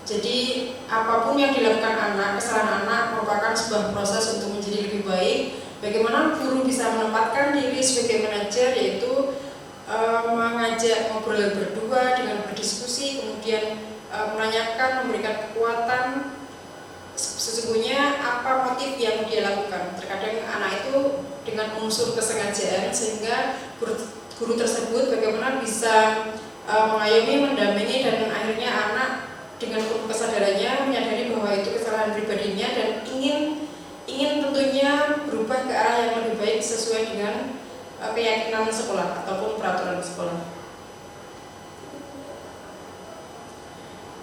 Jadi apapun yang dilakukan anak, kesalahan anak merupakan sebuah proses untuk menjadi lebih baik. Bagaimana guru bisa menempatkan diri sebagai manajer, yaitu mengajak ngobrol berdua dengan berdiskusi, kemudian menanyakan, memberikan kekuatan sesungguhnya apa motif yang dia lakukan. Terkadang anak itu dengan unsur kesengajaan, sehingga guru tersebut bagaimana bisa mengayomi, mendampingi, dan akhirnya anak dengan kesadarannya menyadari bahwa itu kesalahan pribadinya dan ingin tentunya berubah ke arah yang lebih baik sesuai dengan keyakinan sekolah ataupun peraturan sekolah.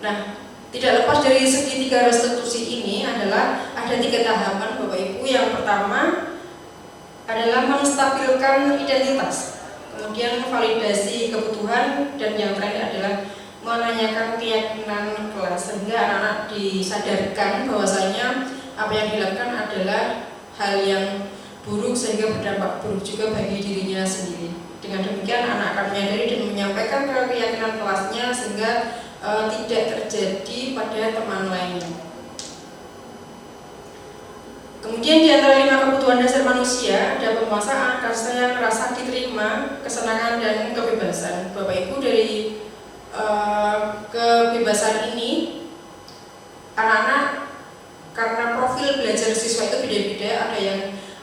Nah, tidak lepas dari segitiga restitusi ini adalah ada 3 tahapan, Bapak Ibu. Yang pertama adalah menstabilkan identitas, kemudian validasi kebutuhan, dan yang terakhir adalah menanyakan keyakinan kelas, sehingga anak-anak disadarkan bahwasanya apa yang dilakukan adalah hal yang buruk sehingga berdampak buruk juga bagi dirinya sendiri. Dengan demikian anak akan menyadari dan menyampaikan keyakinan kelasnya sehingga tidak terjadi pada teman lainnya. Kemudian di antara 5 kebutuhan dasar manusia ada penguasaan, kasih sayang, rasa diterima, kesenangan, dan kebebasan. Bapak Ibu, dari kebebasan ini anak-anak, karena profil belajar siswa itu beda-beda, ada yang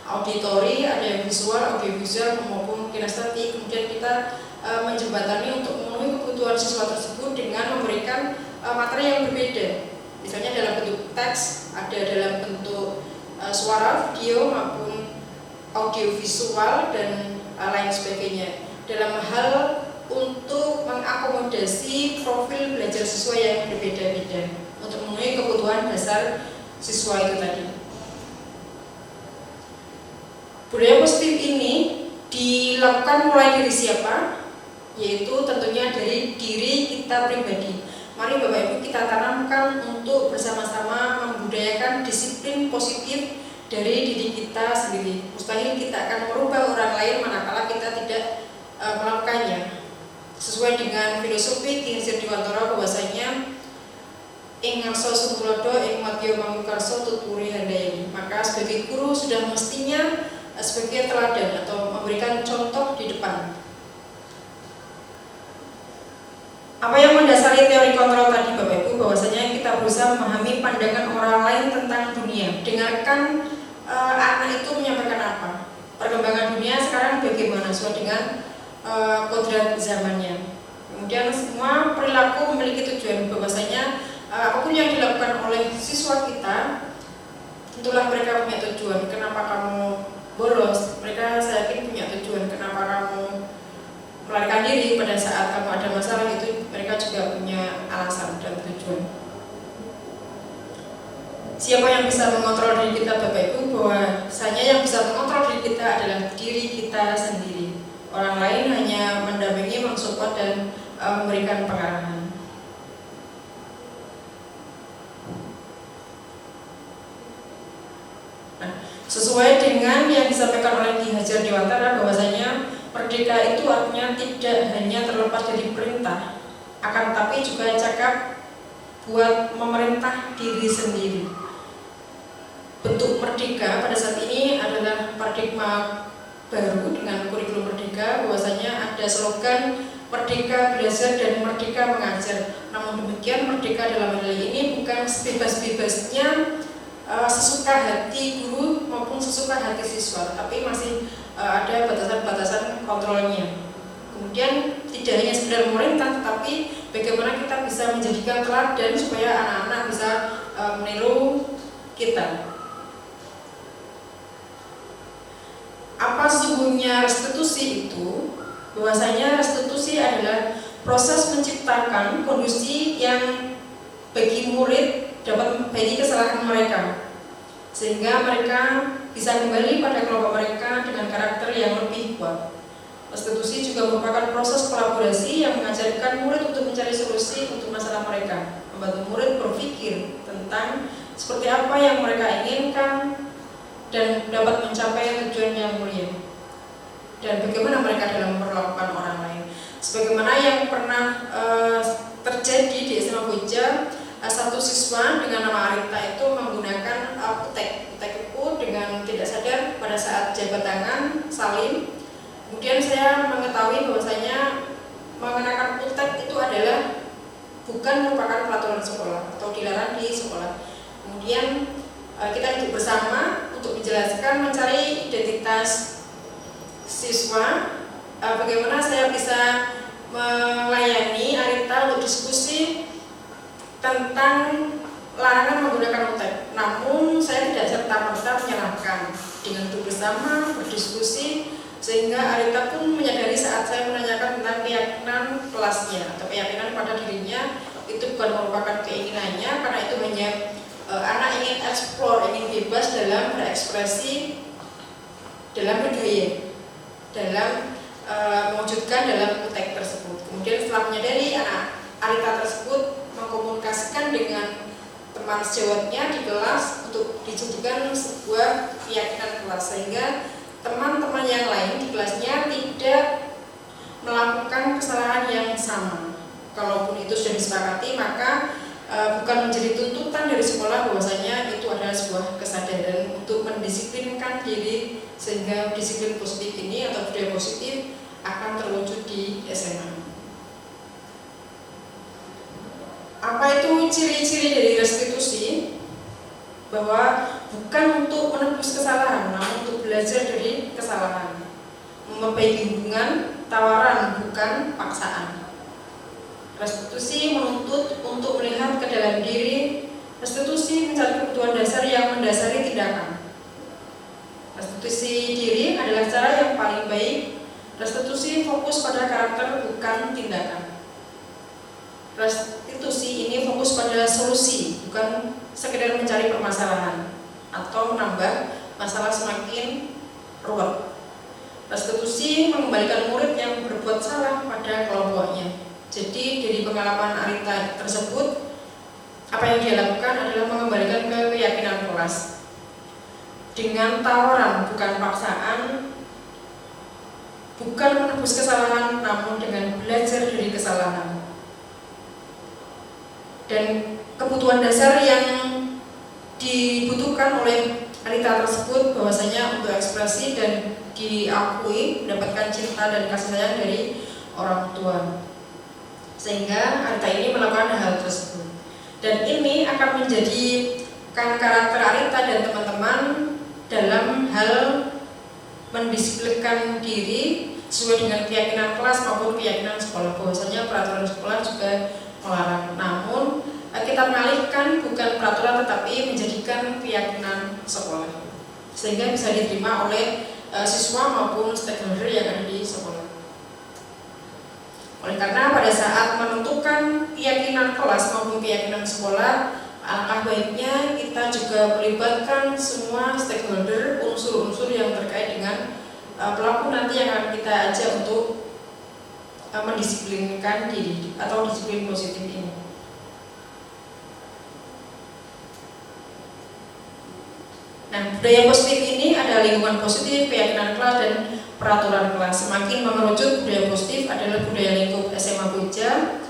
auditori, ada yang visual, audiovisual maupun kinestetik. Kemudian kita menjembatani untuk memenuhi kebutuhan siswa tersebut dengan memberikan materi yang berbeda, misalnya dalam bentuk teks, ada dalam bentuk suara, video maupun audiovisual, dan lain sebagainya, dalam hal untuk mengakomodasi profil belajar siswa yang berbeda-beda untuk memenuhi kebutuhan dasar siswa itu tadi. Budaya positif ini dilakukan mulai dari siapa? Yaitu tentunya dari diri kita pribadi. Mari Bapak Ibu kita tanamkan untuk bersama-sama membudayakan disiplin positif dari diri kita sendiri. Mustahil kita akan merubah orang lain manakala kita tidak melakukannya. Sesuai dengan filosofi Ki Hajar Dewantara bahwasanya ing ngarsa sumtulodo ing madya mangukarsa tuturi handayani. Maka sebagai guru sudah mestinya sebagai teladan atau memberikan contoh di depan. Apa yang mendasari teori kontrol tadi Bapak Ibu, bahwasanya kita berusaha memahami pandangan orang lain tentang dunia. Dengarkan anak itu menyampaikan apa, perkembangan dunia sekarang bagaimana sesuai dengan kodrat zamannya. Kemudian semua perilaku memiliki tujuan, bahwasanya apapun yang dilakukan oleh siswa kita, tentulah mereka punya tujuan. Kenapa kamu bolos? Mereka saya yakin punya tujuan. Kenapa kamu melarikan diri pada saat kamu ada masalah? Itu mereka juga punya alasan dan tujuan. Siapa yang bisa mengontrol diri kita Bapak Ibu? Bahwasanya yang bisa mengontrol diri kita adalah diri kita sendiri. Orang lain hanya mendampingi, mensupport, dan memberikan pengarahan. Nah, sesuai disampaikan oleh Ki Hajar Dewantara bahwasanya merdeka itu artinya tidak hanya terlepas dari perintah, akan tetapi juga cakap buat memerintah diri sendiri. Bentuk merdeka pada saat ini adalah paradigma baru dengan kurikulum merdeka, bahwasanya ada slogan merdeka belajar dan merdeka mengajar. Namun demikian, merdeka dalam hal ini bukan sebebas-bebasnya sesuka hati guru maupun sesuka hati siswa, tapi masih ada batasan-batasan kontrolnya. Kemudian tidak hanya sekedar memerintah, tetapi bagaimana kita bisa menjadikan teladan supaya anak-anak bisa meniru kita. Apa sesungguhnya restitusi itu? Bahwasanya restitusi adalah proses menciptakan kondisi yang bagi murid dapat memperbaiki kesalahan mereka, sehingga mereka bisa kembali pada kelompok mereka dengan karakter yang lebih kuat. Restitusi juga merupakan proses kolaborasi yang mengajarkan murid untuk mencari solusi untuk masalah mereka, membantu murid berpikir tentang seperti apa yang mereka inginkan dan dapat mencapai tujuan yang mulia, dan bagaimana mereka dalam memperlakukan orang lain. Sebagaimana yang pernah terjadi di SMA Boja, satu siswa dengan nama Arita itu menggunakan putek itu dengan tidak sadar pada saat jabat tangan salin. Kemudian saya mengetahui bahwasanya mengenakan putek itu adalah bukan merupakan peraturan sekolah atau dilarang di sekolah. Kemudian kita duduk bersama untuk menjelaskan, mencari identitas siswa, bagaimana saya bisa melayani Arita untuk diskusi tentang larangan menggunakan putek. Namun saya tidak serta-merta menyalahkan. Dengan duduk bersama berdiskusi, sehingga Arita pun menyadari saat saya menanyakan tentang keyakinan kelasnya atau keyakinan pada dirinya, itu bukan merupakan keinginannya, karena itu hanya anak ingin eksplor, ingin bebas dalam berekspresi, dalam berdaya, dalam mewujudkan dalam putek tersebut. Kemudian setelah menyadari, anak Arita tersebut mengkomunikasikan dengan teman sejawatnya di kelas untuk dijadikan sebuah keyakinan kelas, sehingga teman-teman yang lain di kelasnya tidak melakukan kesalahan yang sama. Kalaupun itu sudah disepakati, maka bukan menjadi tuntutan dari sekolah bahwasanya itu adalah sebuah kesadaran untuk mendisiplinkan diri, sehingga disiplin positif ini atau budaya positif akan terwujud di SMA. Apa itu ciri-ciri dari restitusi? Bahwa bukan untuk menebus kesalahan, namun untuk belajar dari kesalahan, memperbaiki hubungan, tawaran bukan paksaan. Restitusi menuntut untuk melihat ke dalam diri. Restitusi mencari kebutuhan dasar yang mendasari tindakan. Restitusi diri adalah cara yang paling baik. Restitusi fokus pada karakter bukan tindakan. Restitusi ini fokus pada solusi, bukan sekedar mencari permasalahan atau menambah masalah semakin ruwet. Restitusi mengembalikan murid yang berbuat salah pada kelompoknya. Jadi dari pengalaman Arita tersebut, apa yang dia lakukan adalah mengembalikan ke keyakinan kelas dengan tawaran bukan paksaan, bukan menebus kesalahan, namun dengan belajar dari kesalahan. Dan kebutuhan dasar yang dibutuhkan oleh Arita tersebut bahwasanya untuk ekspresi dan diakui, mendapatkan cinta dan kasih sayang dari orang tua. Sehingga Arita ini melakukan hal tersebut. Dan ini akan menjadikan karakter Arita dan teman-teman dalam hal mendisiplinkan diri sesuai dengan keyakinan kelas maupun keyakinan sekolah. Bahwasanya peraturan sekolah juga melarang. Namun kita mengalihkan bukan peraturan tetapi menjadikan keyakinan sekolah, sehingga bisa diterima oleh siswa maupun stakeholder yang ada di sekolah. Oleh karena pada saat menentukan keyakinan kelas maupun keyakinan sekolah, alangkah baiknya kita juga melibatkan semua stakeholder, unsur-unsur yang terkait dengan pelaku nanti yang akan kita ajak untuk mendisiplinkan diri atau disiplin positif ini. Nah, budaya positif ini ada lingkungan positif, keyakinan kelas, dan peraturan kelas. Semakin mengerucut budaya positif adalah budaya lingkup SMA Koja.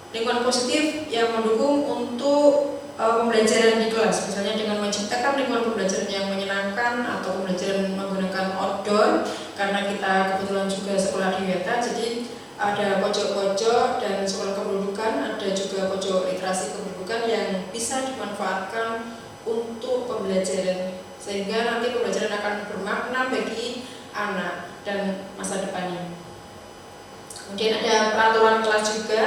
Lingkungan positif yang mendukung untuk pembelajaran di kelas, misalnya dengan menciptakan lingkungan pembelajaran yang menyenangkan atau pembelajaran menggunakan outdoor, karena kita kebetulan juga sekolah di Weta, jadi ada pojok-pojok dan sekolah kependudukan, ada juga pojok literasi kependudukan yang bisa dimanfaatkan untuk pembelajaran, sehingga nanti pembelajaran akan bermakna bagi anak dan masa depannya. Kemudian ada peraturan kelas juga,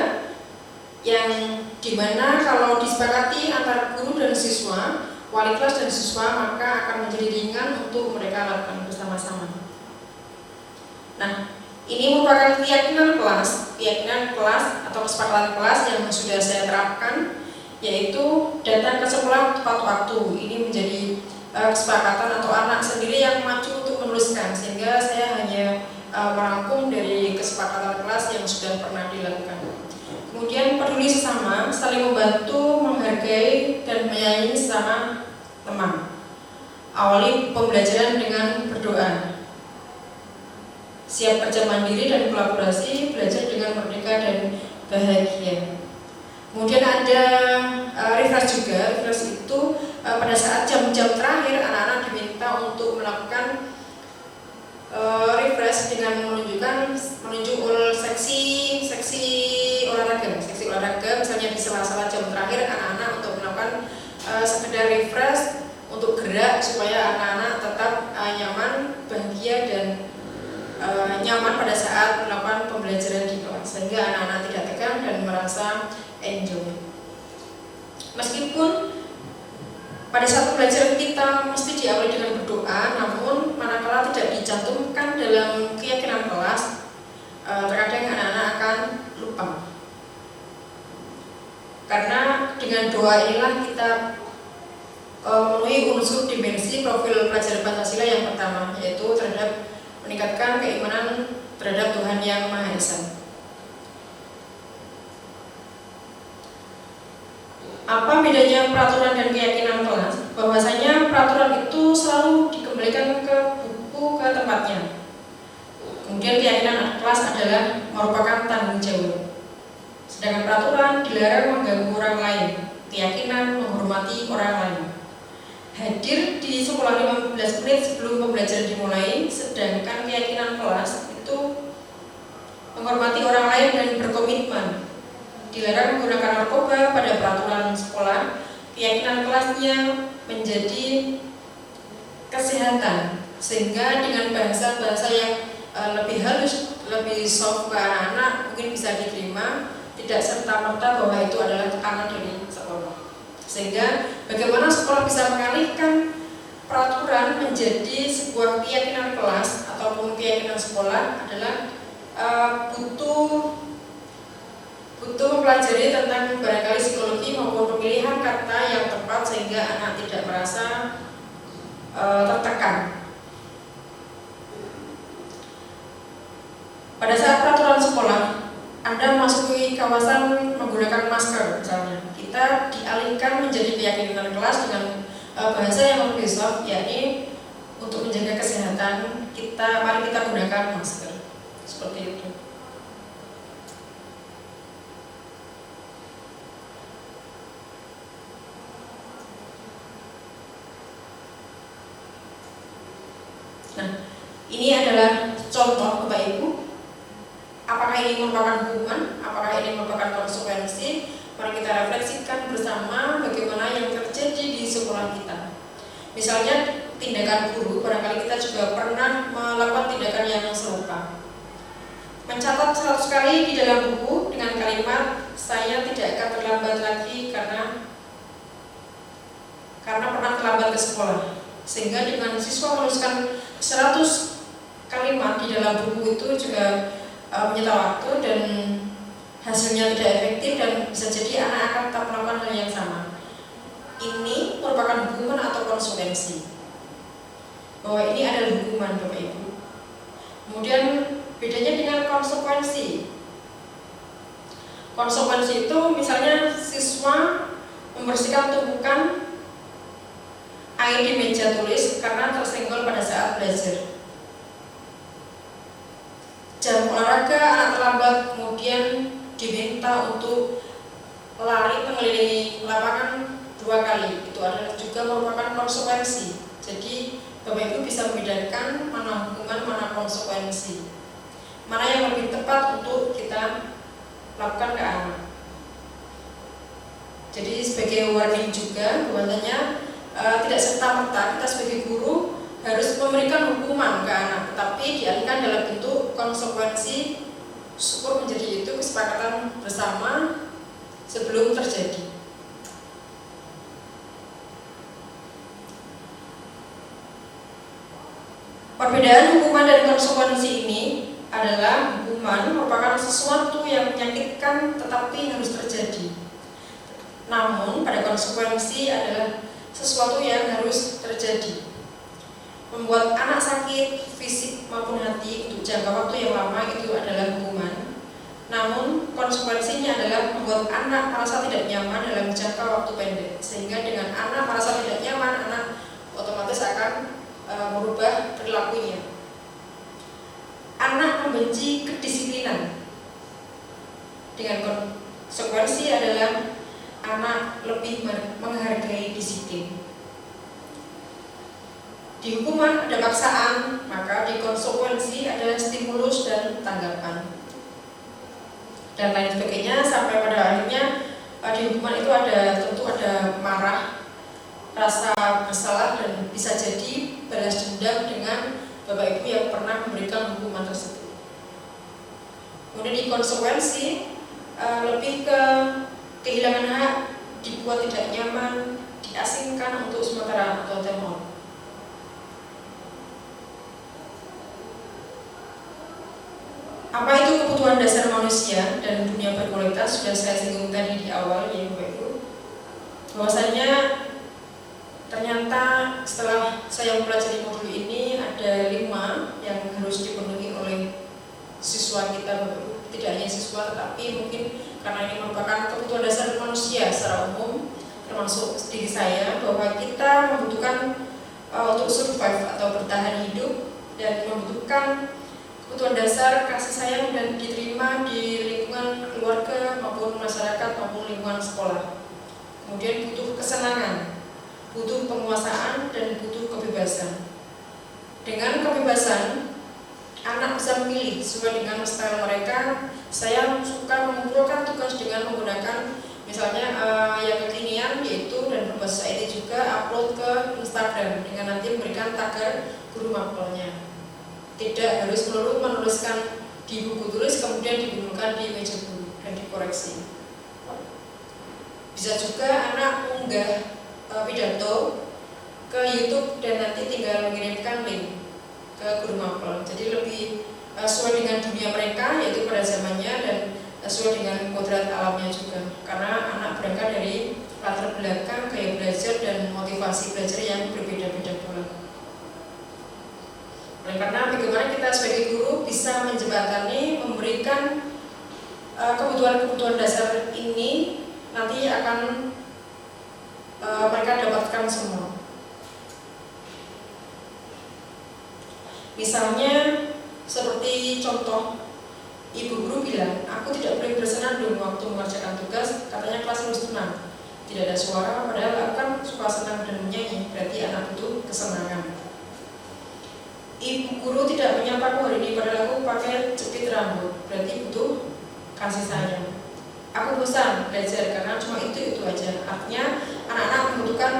yang dimana kalau disepakati antara guru dan siswa, wali kelas dan siswa, maka akan menjadi ringan untuk mereka lakukan bersama-sama. Nah, ini merupakan keyakinan kelas atau kesepakatan kelas yang sudah saya terapkan, yaitu datang ke sekolah tepat waktu. Ini menjadi kesepakatan atau anak sendiri yang maju untuk meneruskan, sehingga saya hanya merangkum dari kesepakatan kelas yang sudah pernah dilakukan. Kemudian peduli sesama, saling membantu, menghargai, dan menyayangi sesama teman. Awali pembelajaran dengan berdoa. Siap kerja mandiri dan kolaborasi, belajar dengan merdeka dan bahagia. Kemudian ada refresh juga. Refresh itu pada saat jam-jam terakhir anak-anak diminta untuk melakukan refresh dengan menunjuk seksi olahraga, misalnya di sela-sela jam terakhir anak-anak untuk melakukan sekedar refresh untuk gerak supaya anak-anak tetap nyaman, bahagia, dan nyaman pada saat melakukan pembelajaran di kelas, sehingga anak-anak tidak tegang dan merasa enjoy. Meskipun pada saat pembelajaran kita mesti diawali dengan berdoa, namun manakala tidak dicantumkan dalam keyakinan kelas, terkadang anak-anak akan lupa. Karena dengan doa inilah kita memenuhi unsur dimensi profil pelajar Pancasila yang pertama, yaitu terhadap meningkatkan keimanan terhadap Tuhan Yang Maha Esa. Apa bedanya peraturan dan keyakinan kelas? Bahwasanya peraturan itu selalu dikembalikan ke buku ke tempatnya. Kemudian keyakinan kelas adalah merupakan tanggung jawab. Sedangkan peraturan dilarang mengganggu orang lain, keyakinan menghormati orang lain. Hadir di sekolah 15 menit sebelum pembelajaran dimulai, sedangkan keyakinan kelas itu menghormati orang lain dan berkomitmen. Dilarang menggunakan narkoba pada peraturan sekolah, keyakinan kelasnya menjadi kesehatan, sehingga dengan bahasa-bahasa yang lebih halus, lebih soft ke anak-anak mungkin bisa diterima, tidak serta-merta bahwa itu adalah tekanan dari sekolah. Sehingga bagaimana sekolah bisa mengalihkan peraturan menjadi sebuah keyakinan kelas ataupun keyakinan sekolah adalah butuh mempelajari tentang barangkali psikologi maupun pemilihan kata yang tepat sehingga anak tidak merasa tertekan. Pada saat peraturan sekolah, Anda memasuki kawasan menggunakan masker misalnya, kita dialihkan menjadi keyakinan kelas dengan bahasa yang lebih soft, yakni untuk menjaga kesehatan mari kita gunakan masker. Seperti itu. Nah, ini adalah contoh Bapak Ibu. Apakah ini merupakan hukuman? Apakah ini merupakan konsekuensi? Mari kita refleksikan bersama bagaimana yang terjadi di sekolah kita. Misalnya tindakan guru, barangkali kita juga pernah melakukan tindakan yang serupa. Mencatat 100 kali di dalam buku dengan kalimat saya tidak akan terlambat lagi karena pernah terlambat ke sekolah. Sehingga dengan siswa menuliskan 100 kalimat di dalam buku itu juga menyita waktu dan hasilnya tidak efektif dan bisa jadi anak akan tetap melakukan hal yang sama. Ini merupakan hukuman atau konsekuensi. Bahwa ini adalah hukuman Bapak Ibu. Kemudian bedanya dengan konsekuensi. Konsekuensi itu misalnya siswa membersihkan tumpukan air air di meja tulis karena tersenggol pada saat belajar. Jam olahraga anak terlambat, kemudian diminta untuk lari mengelilingi lapangan 2 kali. Itu adalah juga merupakan konsekuensi. Jadi Bapak Ibu bisa membedakan mana hukuman, mana konsekuensi, mana yang lebih tepat untuk kita lakukan ke anak. Jadi sebagai warning juga bahwasanya tidak serta-merta kita sebagai guru harus memberikan hukuman ke anak, tetapi dialihkan dalam bentuk konsekuensi. Syukur menjadi itu kesepakatan bersama sebelum terjadi. Perbedaan hukuman dan konsekuensi ini adalah hukuman merupakan sesuatu yang menyakitkan tetapi harus terjadi. Namun pada konsekuensi adalah sesuatu yang harus terjadi. Membuat anak sakit fisik maupun hati untuk jangka waktu yang lama itu adalah hukuman. Namun konsekuensinya adalah membuat anak merasa tidak nyaman dalam jangka waktu pendek. Sehingga dengan anak merasa tidak nyaman, anak otomatis akan merubah perilakunya. Anak membenci kedisiplinan. Dengan konsekuensi adalah anak lebih menghargai disiplin. Di hukuman ada paksaan, maka di konsekuensi ada stimulus dan tanggapan, dan lain sebagainya, sampai pada akhirnya di hukuman itu tentu ada marah, rasa bersalah, dan bisa jadi balas dendam dengan Bapak Ibu yang pernah memberikan hukuman tersebut. Kemudian di konsekuensi lebih ke kehilangan hak, dibuat tidak nyaman, diasingkan untuk sementara atau temporer. Apa itu kebutuhan dasar manusia dan dunia berkualitas sudah saya singgung tadi di awal, ya Bapak Ibu. Bahwasanya ternyata setelah saya mempelajari modul ini ada 5 yang harus dipenuhi oleh siswa kita, Bapak Ibu. Tidak hanya siswa, tetapi mungkin karena ini merupakan kebutuhan dasar manusia secara umum, termasuk diri saya, bahwa kita membutuhkan untuk survive atau bertahan hidup, dan membutuhkan kebutuhan dasar kasih sayang dan diterima di lingkungan keluarga maupun masyarakat maupun lingkungan sekolah. Kemudian butuh kesenangan, butuh penguasaan, dan butuh kebebasan. Dengan kebebasan, anak bisa memilih sesuai dengan style mereka. Saya suka mengumpulkan tugas dengan menggunakan misalnya yang kekinian, yaitu dan berbasis IT juga, upload ke Instagram dengan nanti memberikan tagar guru mapelnya. Tidak harus melulu menuliskan di buku tulis kemudian digunakan di meja guru dan dikoreksi. Bisa juga anak mengunggah pidato ke YouTube dan nanti tinggal mengirimkan link ke guru mapel. Jadi lebih sesuai dengan dunia mereka, yaitu pada zamannya, dan sesuai dengan kodrat alamnya juga. Karena anak berangkat dari latar belakang gaya belajar dan motivasi belajar yang berbeda-beda pula. Oleh karena bagaimana kita sebagai guru bisa menjembatani, memberikan kebutuhan-kebutuhan dasar ini nanti akan mereka dapatkan semua. Misalnya seperti contoh, ibu guru bilang, aku tidak boleh bersenandung waktu mengerjakan tugas, katanya kelas harus tenang, tidak ada suara, padahal aku kan suka senang dan menyanyi, berarti anak butuh kesenangan. Ibu guru tidak menyapaku hari ini, padahal aku pakai jepit rambut, berarti butuh kasih sayang. Aku bosan belajar karena cuma itu aja. Artinya anak-anak membutuhkan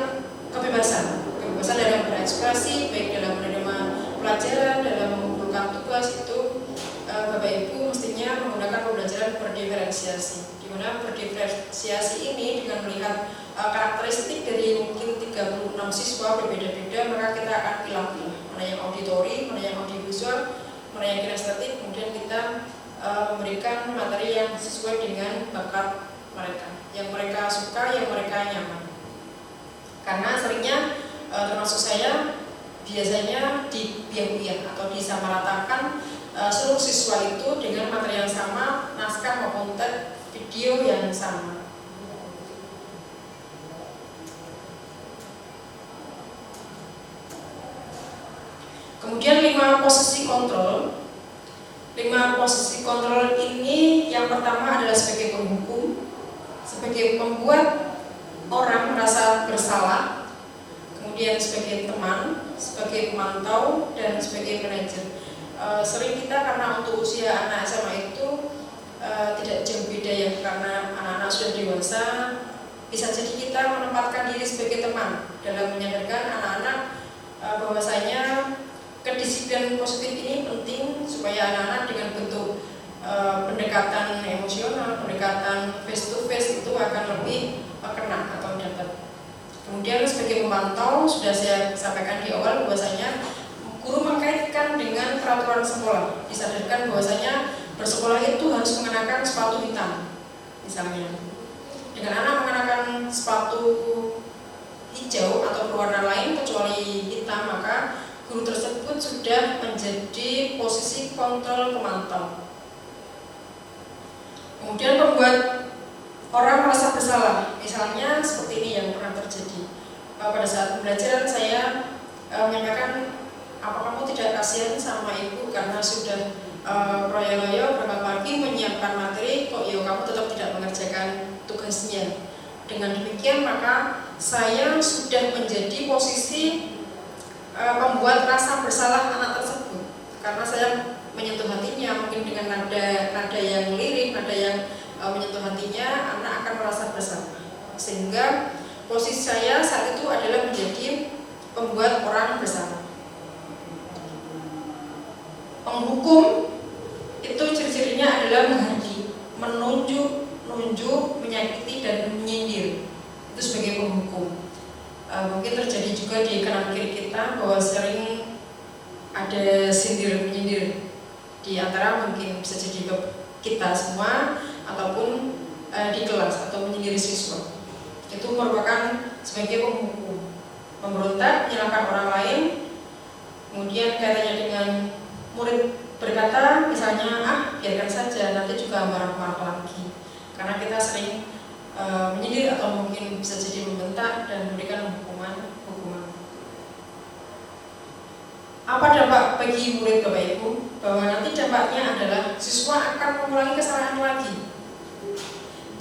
kebebasan dalam berekspresi, baik dalam menerima pelajaran, dalam mengumpulkan tugas. Itu Bapak Ibu mestinya menggunakan pembelajaran berdiferensiasi, di mana berdiferensiasi ini dengan melihat karakteristik dari mungkin 36 siswa berbeda-beda, maka kita akan pilih-pilih mana yang auditori, mana yang audiovisual, mana yang kinestetik, kemudian kita memberikan materi yang sesuai dengan bakat mereka, yang mereka suka, yang mereka nyaman. Karena seringnya termasuk saya biasanya dibiang-biang atau disamaratakan seluruh siswa itu dengan materi yang sama, naskah maupun video yang sama. posisi kontrol. 5 posisi kontrol ini yang pertama adalah sebagai penghukum, sebagai pembuat orang merasa bersalah, kemudian sebagai teman, sebagai pemantau, dan sebagai manajer. Sering kita karena untuk usia anak SMA itu tidak jauh beda ya, karena anak-anak sudah dewasa, bisa jadi kita menempatkan diri sebagai teman dalam menyadarkan anak-anak bahwasanya kedisiplinan positif ini penting supaya anak-anak dengan bentuk pendekatan emosional, pendekatan face to face itu akan lebih kena atau dapat. Kemudian sebagai pemantau sudah saya sampaikan di awal bahwasanya guru mengkaitkan dengan peraturan sekolah, disadarkan bahwasanya bersekolah itu harus mengenakan sepatu hitam misalnya. Dengan anak mengenakan sepatu hijau atau berwarna lain kecuali hitam, maka guru tersebut sudah menjadi posisi kontrol pemantau. Kemudian membuat orang merasa bersalah, misalnya seperti ini yang pernah terjadi. Pada saat pembelajaran saya menyampaikan, apa kamu tidak kasihan sama ibu karena sudah royo-royo berangkat pagi menyiapkan materi, kok ya kamu tetap tidak mengerjakan tugasnya. Dengan demikian maka saya sudah menjadi posisi membuat rasa bersalah anak tersebut, karena saya menyentuh hatinya mungkin dengan nada yang lirik, nada yang menyentuh hatinya, anak akan merasa bersalah. Sehingga posisi saya saat itu adalah menjadi pembuat orang bersalah. Penghukum itu ciri-cirinya adalah menghardi, menunjuk, menyakiti dan menyindir. Itu sebagai penghukum. Mungkin terjadi juga di kanan kiri kita bahwa sering ada sindir menyindir di antara mungkin bisa jadi kita semua ataupun di kelas atau menyindir siswa. Itu merupakan sebagai penghukum, memberontak, menyalahkan orang lain. Kemudian kaitannya dengan murid berkata misalnya, biarkan saja, nanti juga marah-marah lagi. Karena kita sering menyindir atau mungkin bisa jadi membentak dan memberikan hukuman. Apa dampak bagi murid Bapak Ibu? Bahwa nanti dampaknya adalah siswa akan mengulangi kesalahan lagi.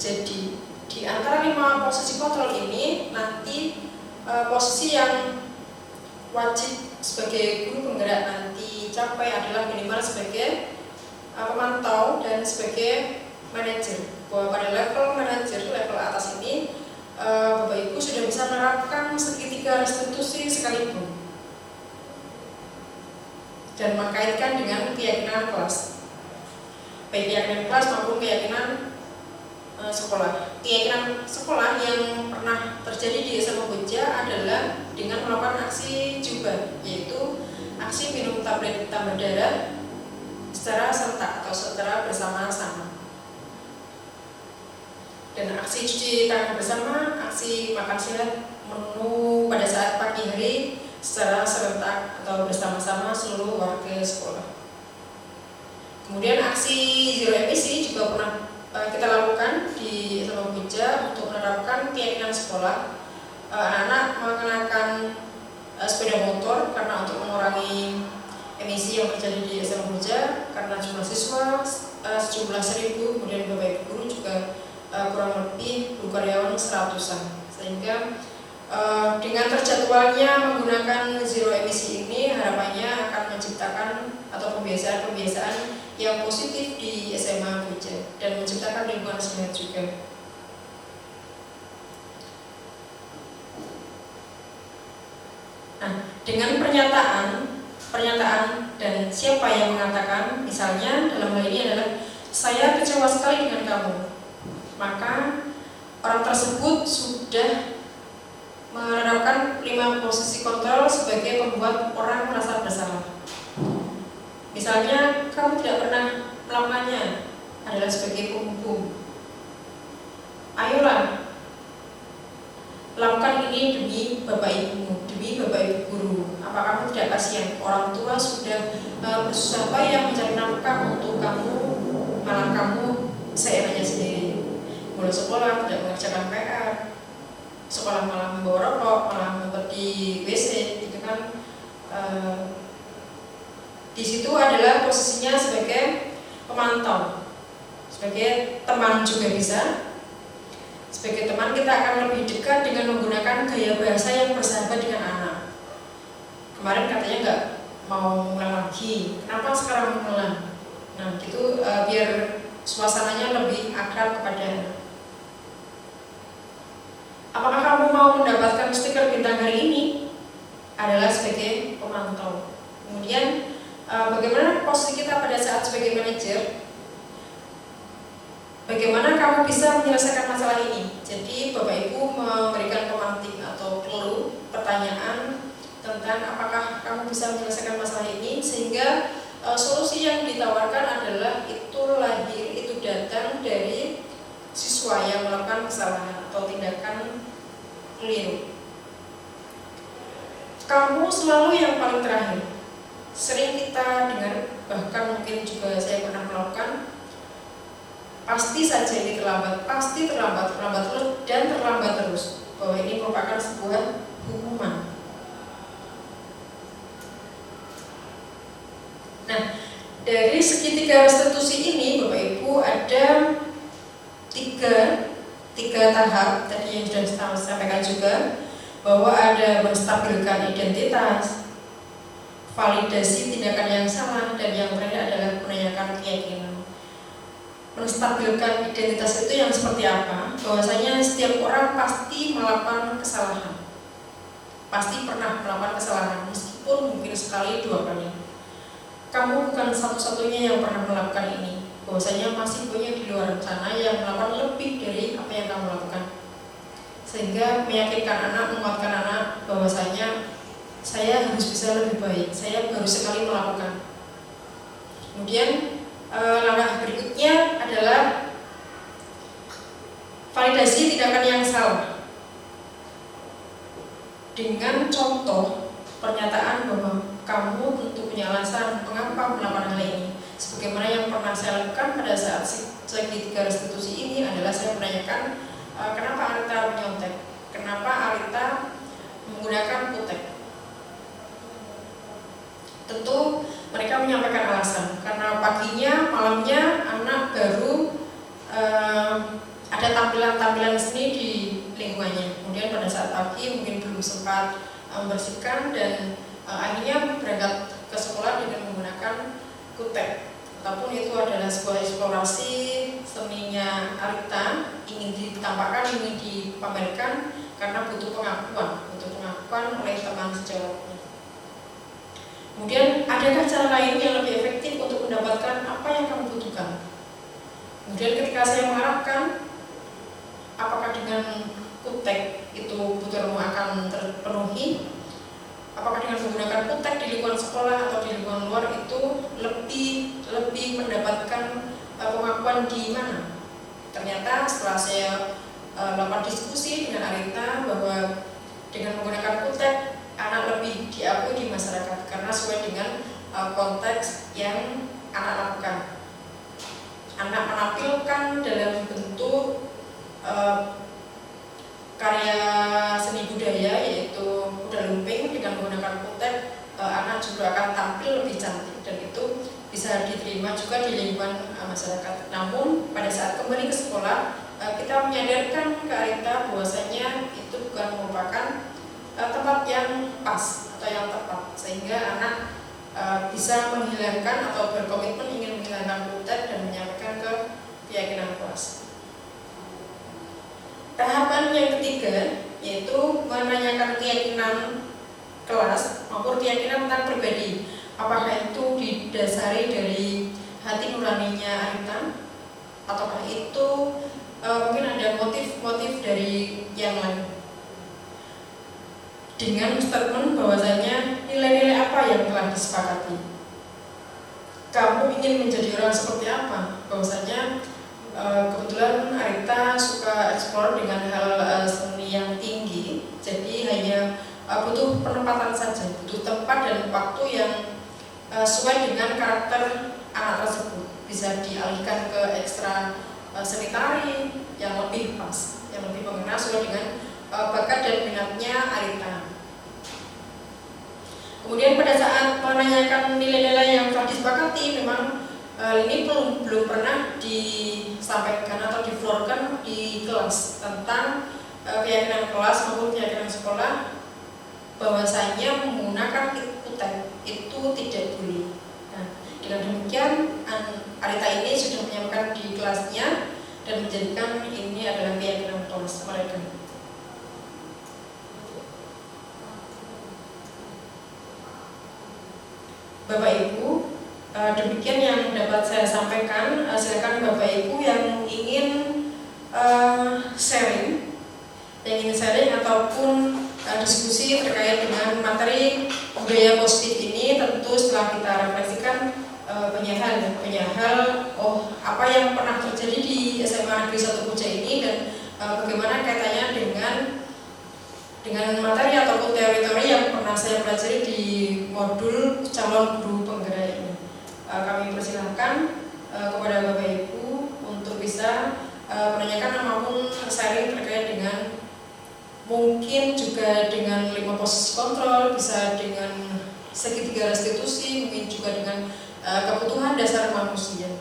Jadi di antara 5 posisi kontrol ini nanti posisi yang wajib sebagai guru penggerak nanti capai adalah minimal sebagai pemantau dan sebagai manajer. Bahwa pada level manajer, level atas ini Bapak Ibu sudah bisa menerapkan segitiga restitusi sekalipun dan mengkaitkan dengan keyakinan kelas, baik keyakinan kelas maupun keyakinan sekolah. Keyakinan sekolah yang pernah terjadi di SMA Koja adalah dengan melakukan aksi jubah, yaitu aksi minum tablet tambah darah secara serentak atau secara bersama-sama. Dan aksi cuci tangan bersama, aksi makan siang menu pada saat pagi hari secara serentak atau bersama-sama seluruh warga sekolah. Kemudian aksi zero emisi juga pernah kita lakukan di SMA Koja untuk menerapkan keyakinan sekolah. Anak-anak mengenakan sepeda motor karena untuk mengurangi emisi yang terjadi di SMA Koja, karena jumlah siswa sejumlah 1.000, kemudian Bapak Ibu guru juga kurang lebih guru karyawan 100-an. Sehingga dengan terjadwalnya menggunakan zero emisi ini harapannya akan menciptakan atau pembiasaan-pembiasaan yang positif di SMA Koja dan menciptakan lingkungan sehat juga. Nah, dengan pernyataan dan siapa yang mengatakan, misalnya dalam hal ini adalah saya kecewa sekali dengan kamu, maka orang tersebut sudah menerapkan 5 posisi kontrol sebagai pembuat orang merasa bersalah. Misalnya kamu tidak pernah melakukannya, adalah sebagai penghukum. Ayolah, lakukan ini demi Bapak Ibumu, demi Bapak Ibu guru. Apa kamu tidak kasihan? Orang tua sudah bersusah payah mencari nafkah untuk kamu, malah kamu seenaknya sendiri. Mulai sekolah tidak mengerjakan PR, sekolah malah membawa rokok, malah ngumpet di WC, itu kan Di situ adalah posisinya sebagai pemantau, sebagai teman juga bisa. Sebagai teman kita akan lebih dekat dengan menggunakan gaya bahasa yang bersahabat dengan anak. Kemarin katanya nggak mau ngulang lagi, kenapa sekarang mengulang? Nah gitu biar suasananya lebih akrab kepada anak. Apakah kamu mau mendapatkan stiker bintang hari ini? Adalah sebagai pemantau. Kemudian bagaimana posisi kita pada saat sebagai manajer? Bagaimana kamu bisa menyelesaikan masalah ini? Jadi Bapak Ibu memberikan pemantik atau clue, pertanyaan tentang apakah kamu bisa menyelesaikan masalah ini, sehingga solusi yang ditawarkan adalah itu lahir, itu datang dari siswa yang melakukan kesalahan atau tindakan keliru. Kamu selalu yang paling terakhir. Sering kita dengar, bahkan mungkin juga saya pernah melakukan, pasti saja ini terlambat, pasti terlambat, dan terlambat terus. Bahwa ini merupakan sebuah hukuman. Nah, dari segitiga restitusi ini, Bapak Ibu, ada tiga tahap tadi yang sudah saya sampaikan juga, bahwa ada menstabilkan identitas, validasi tindakan yang salah, dan yang terakhir adalah menanyakan keyakinan. Menstabilkan identitas itu yang seperti apa? Bahwasanya setiap orang pasti melakukan kesalahan, pasti pernah melakukan kesalahan, meskipun mungkin sekali, 2 kali. Kamu bukan satu-satunya yang pernah melakukan ini. Bahwasanya masih banyak di luar sana yang melakukan lebih dari apa yang kamu lakukan. Sehingga meyakinkan anak, menguatkan anak bahwasanya saya harus bisa lebih baik, saya baru sekali melakukan. Kemudian langkah berikutnya adalah validasi tindakan yang salah dengan contoh pernyataan bahwa kamu tentu punya alasan mengapa melakukan hal ini. Sebagaimana yang pernah saya lakukan pada saat segitiga restitusi ini adalah saya menanyakan kenapa Arita menyontek, kenapa Arita menggunakan kutek. Tentu mereka menyampaikan alasan karena paginya, malamnya anak baru ada tampilan-tampilan seni di lingkungannya. Kemudian pada saat pagi mungkin belum sempat membersihkan dan akhirnya berangkat ke sekolah dengan menggunakan kutek. Ataupun itu adalah sebuah eksplorasi seninya Arita, ingin ditampakkan, ingin dipamerkan karena butuh pengakuan oleh teman sejawatnya. Kemudian adakah cara lain yang lebih efektif untuk mendapatkan apa yang kamu butuhkan? Kemudian ketika saya mengarahkan, apakah dengan kutek itu kebutuhanmu akan terpenuhi? Apakah dengan menggunakan kutek di lingkungan sekolah atau di lingkungan luar itu lebih mendapatkan pengakuan di mana? Ternyata setelah saya melakukan diskusi dengan Arita bahwa dengan menggunakan kutek anak lebih diakui di masyarakat karena sesuai dengan konteks yang anak lakukan. Anak menampilkan dalam bentuk karya seni budaya yaitu kuda lumping dengan menggunakan kutek, anak juga akan tampil lebih cantik dan itu bisa diterima juga di lingkungan masyarakat. Namun pada saat kembali ke sekolah kita menyadarkan ke Arita bahwasanya itu bukan merupakan tempat yang pas atau yang tepat sehingga anak bisa menghilangkan atau berkomitmen ingin menghilangkan kutek dan menyampaikan ke keyakinan kelas. Tahapan yang ketiga yaitu menanyakan keyakinan kelas maupun keyakinan tentang pribadi. Apakah itu didasari dari hati nuraninya Arita ataukah itu mungkin ada motif-motif dari yang lain? Dengan statement bahwasanya nilai-nilai apa yang telah disepakati. Kamu ingin menjadi orang seperti apa? Bahwasanya kebetulan Arita suka eksplor dengan hal seni yang tinggi, jadi hanya butuh penempatan saja, butuh tempat dan waktu yang sesuai dengan karakter anak tersebut. Bisa dialihkan ke ekstra seni tari yang lebih pas, yang lebih mengena sesuai dengan bakat dan minatnya Arita. Kemudian pada saat menanyakan nilai-nilai yang telah disepakati, memang ini belum pernah disampaikan atau diflorkan di kelas tentang keyakinan kelas maupun keyakinan sekolah bahwasanya menggunakan kutek itu tidak boleh. Nah, dengan demikian Arita ini sudah menyampaikan di kelasnya dan menjadikan ini adalah keyakinan kelas mereka. Bapak Ibu, demikian yang dapat saya sampaikan. Silakan Bapak Ibu yang ingin sharing ataupun diskusi terkait dengan materi budaya positif ini. Tentu setelah kita refleksikan banyak hal apa yang pernah terjadi di SMA Negeri 1 Koja ini dan bagaimana kaitannya dengan materi ataupun teori-teori yang pernah saya pelajari di modul calon guru penggerak ini. Kami persilahkan kepada Bapak Ibu untuk bisa menanyakan maupun sharing terkait dengan mungkin juga dengan 5 posisi kontrol, bisa dengan segitiga restitusi, mungkin juga dengan kebutuhan dasar manusia.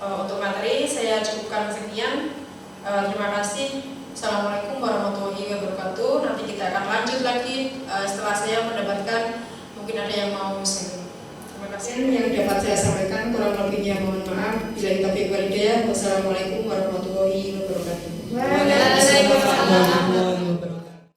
Untuk materi saya cukupkan sekian. Terima kasih. Assalamualaikum warahmatullahi wabarakatuh. Nanti kita akan lanjut lagi setelah saya mendapatkan mungkin ada yang mau sharing. Terima kasih. Yang dapat saya sampaikan kurang lebihnya mohon maaf. Bila taufiq wal hidayah. Wassalamualaikum warahmatullahi wabarakatuh. Waalaikumsalam.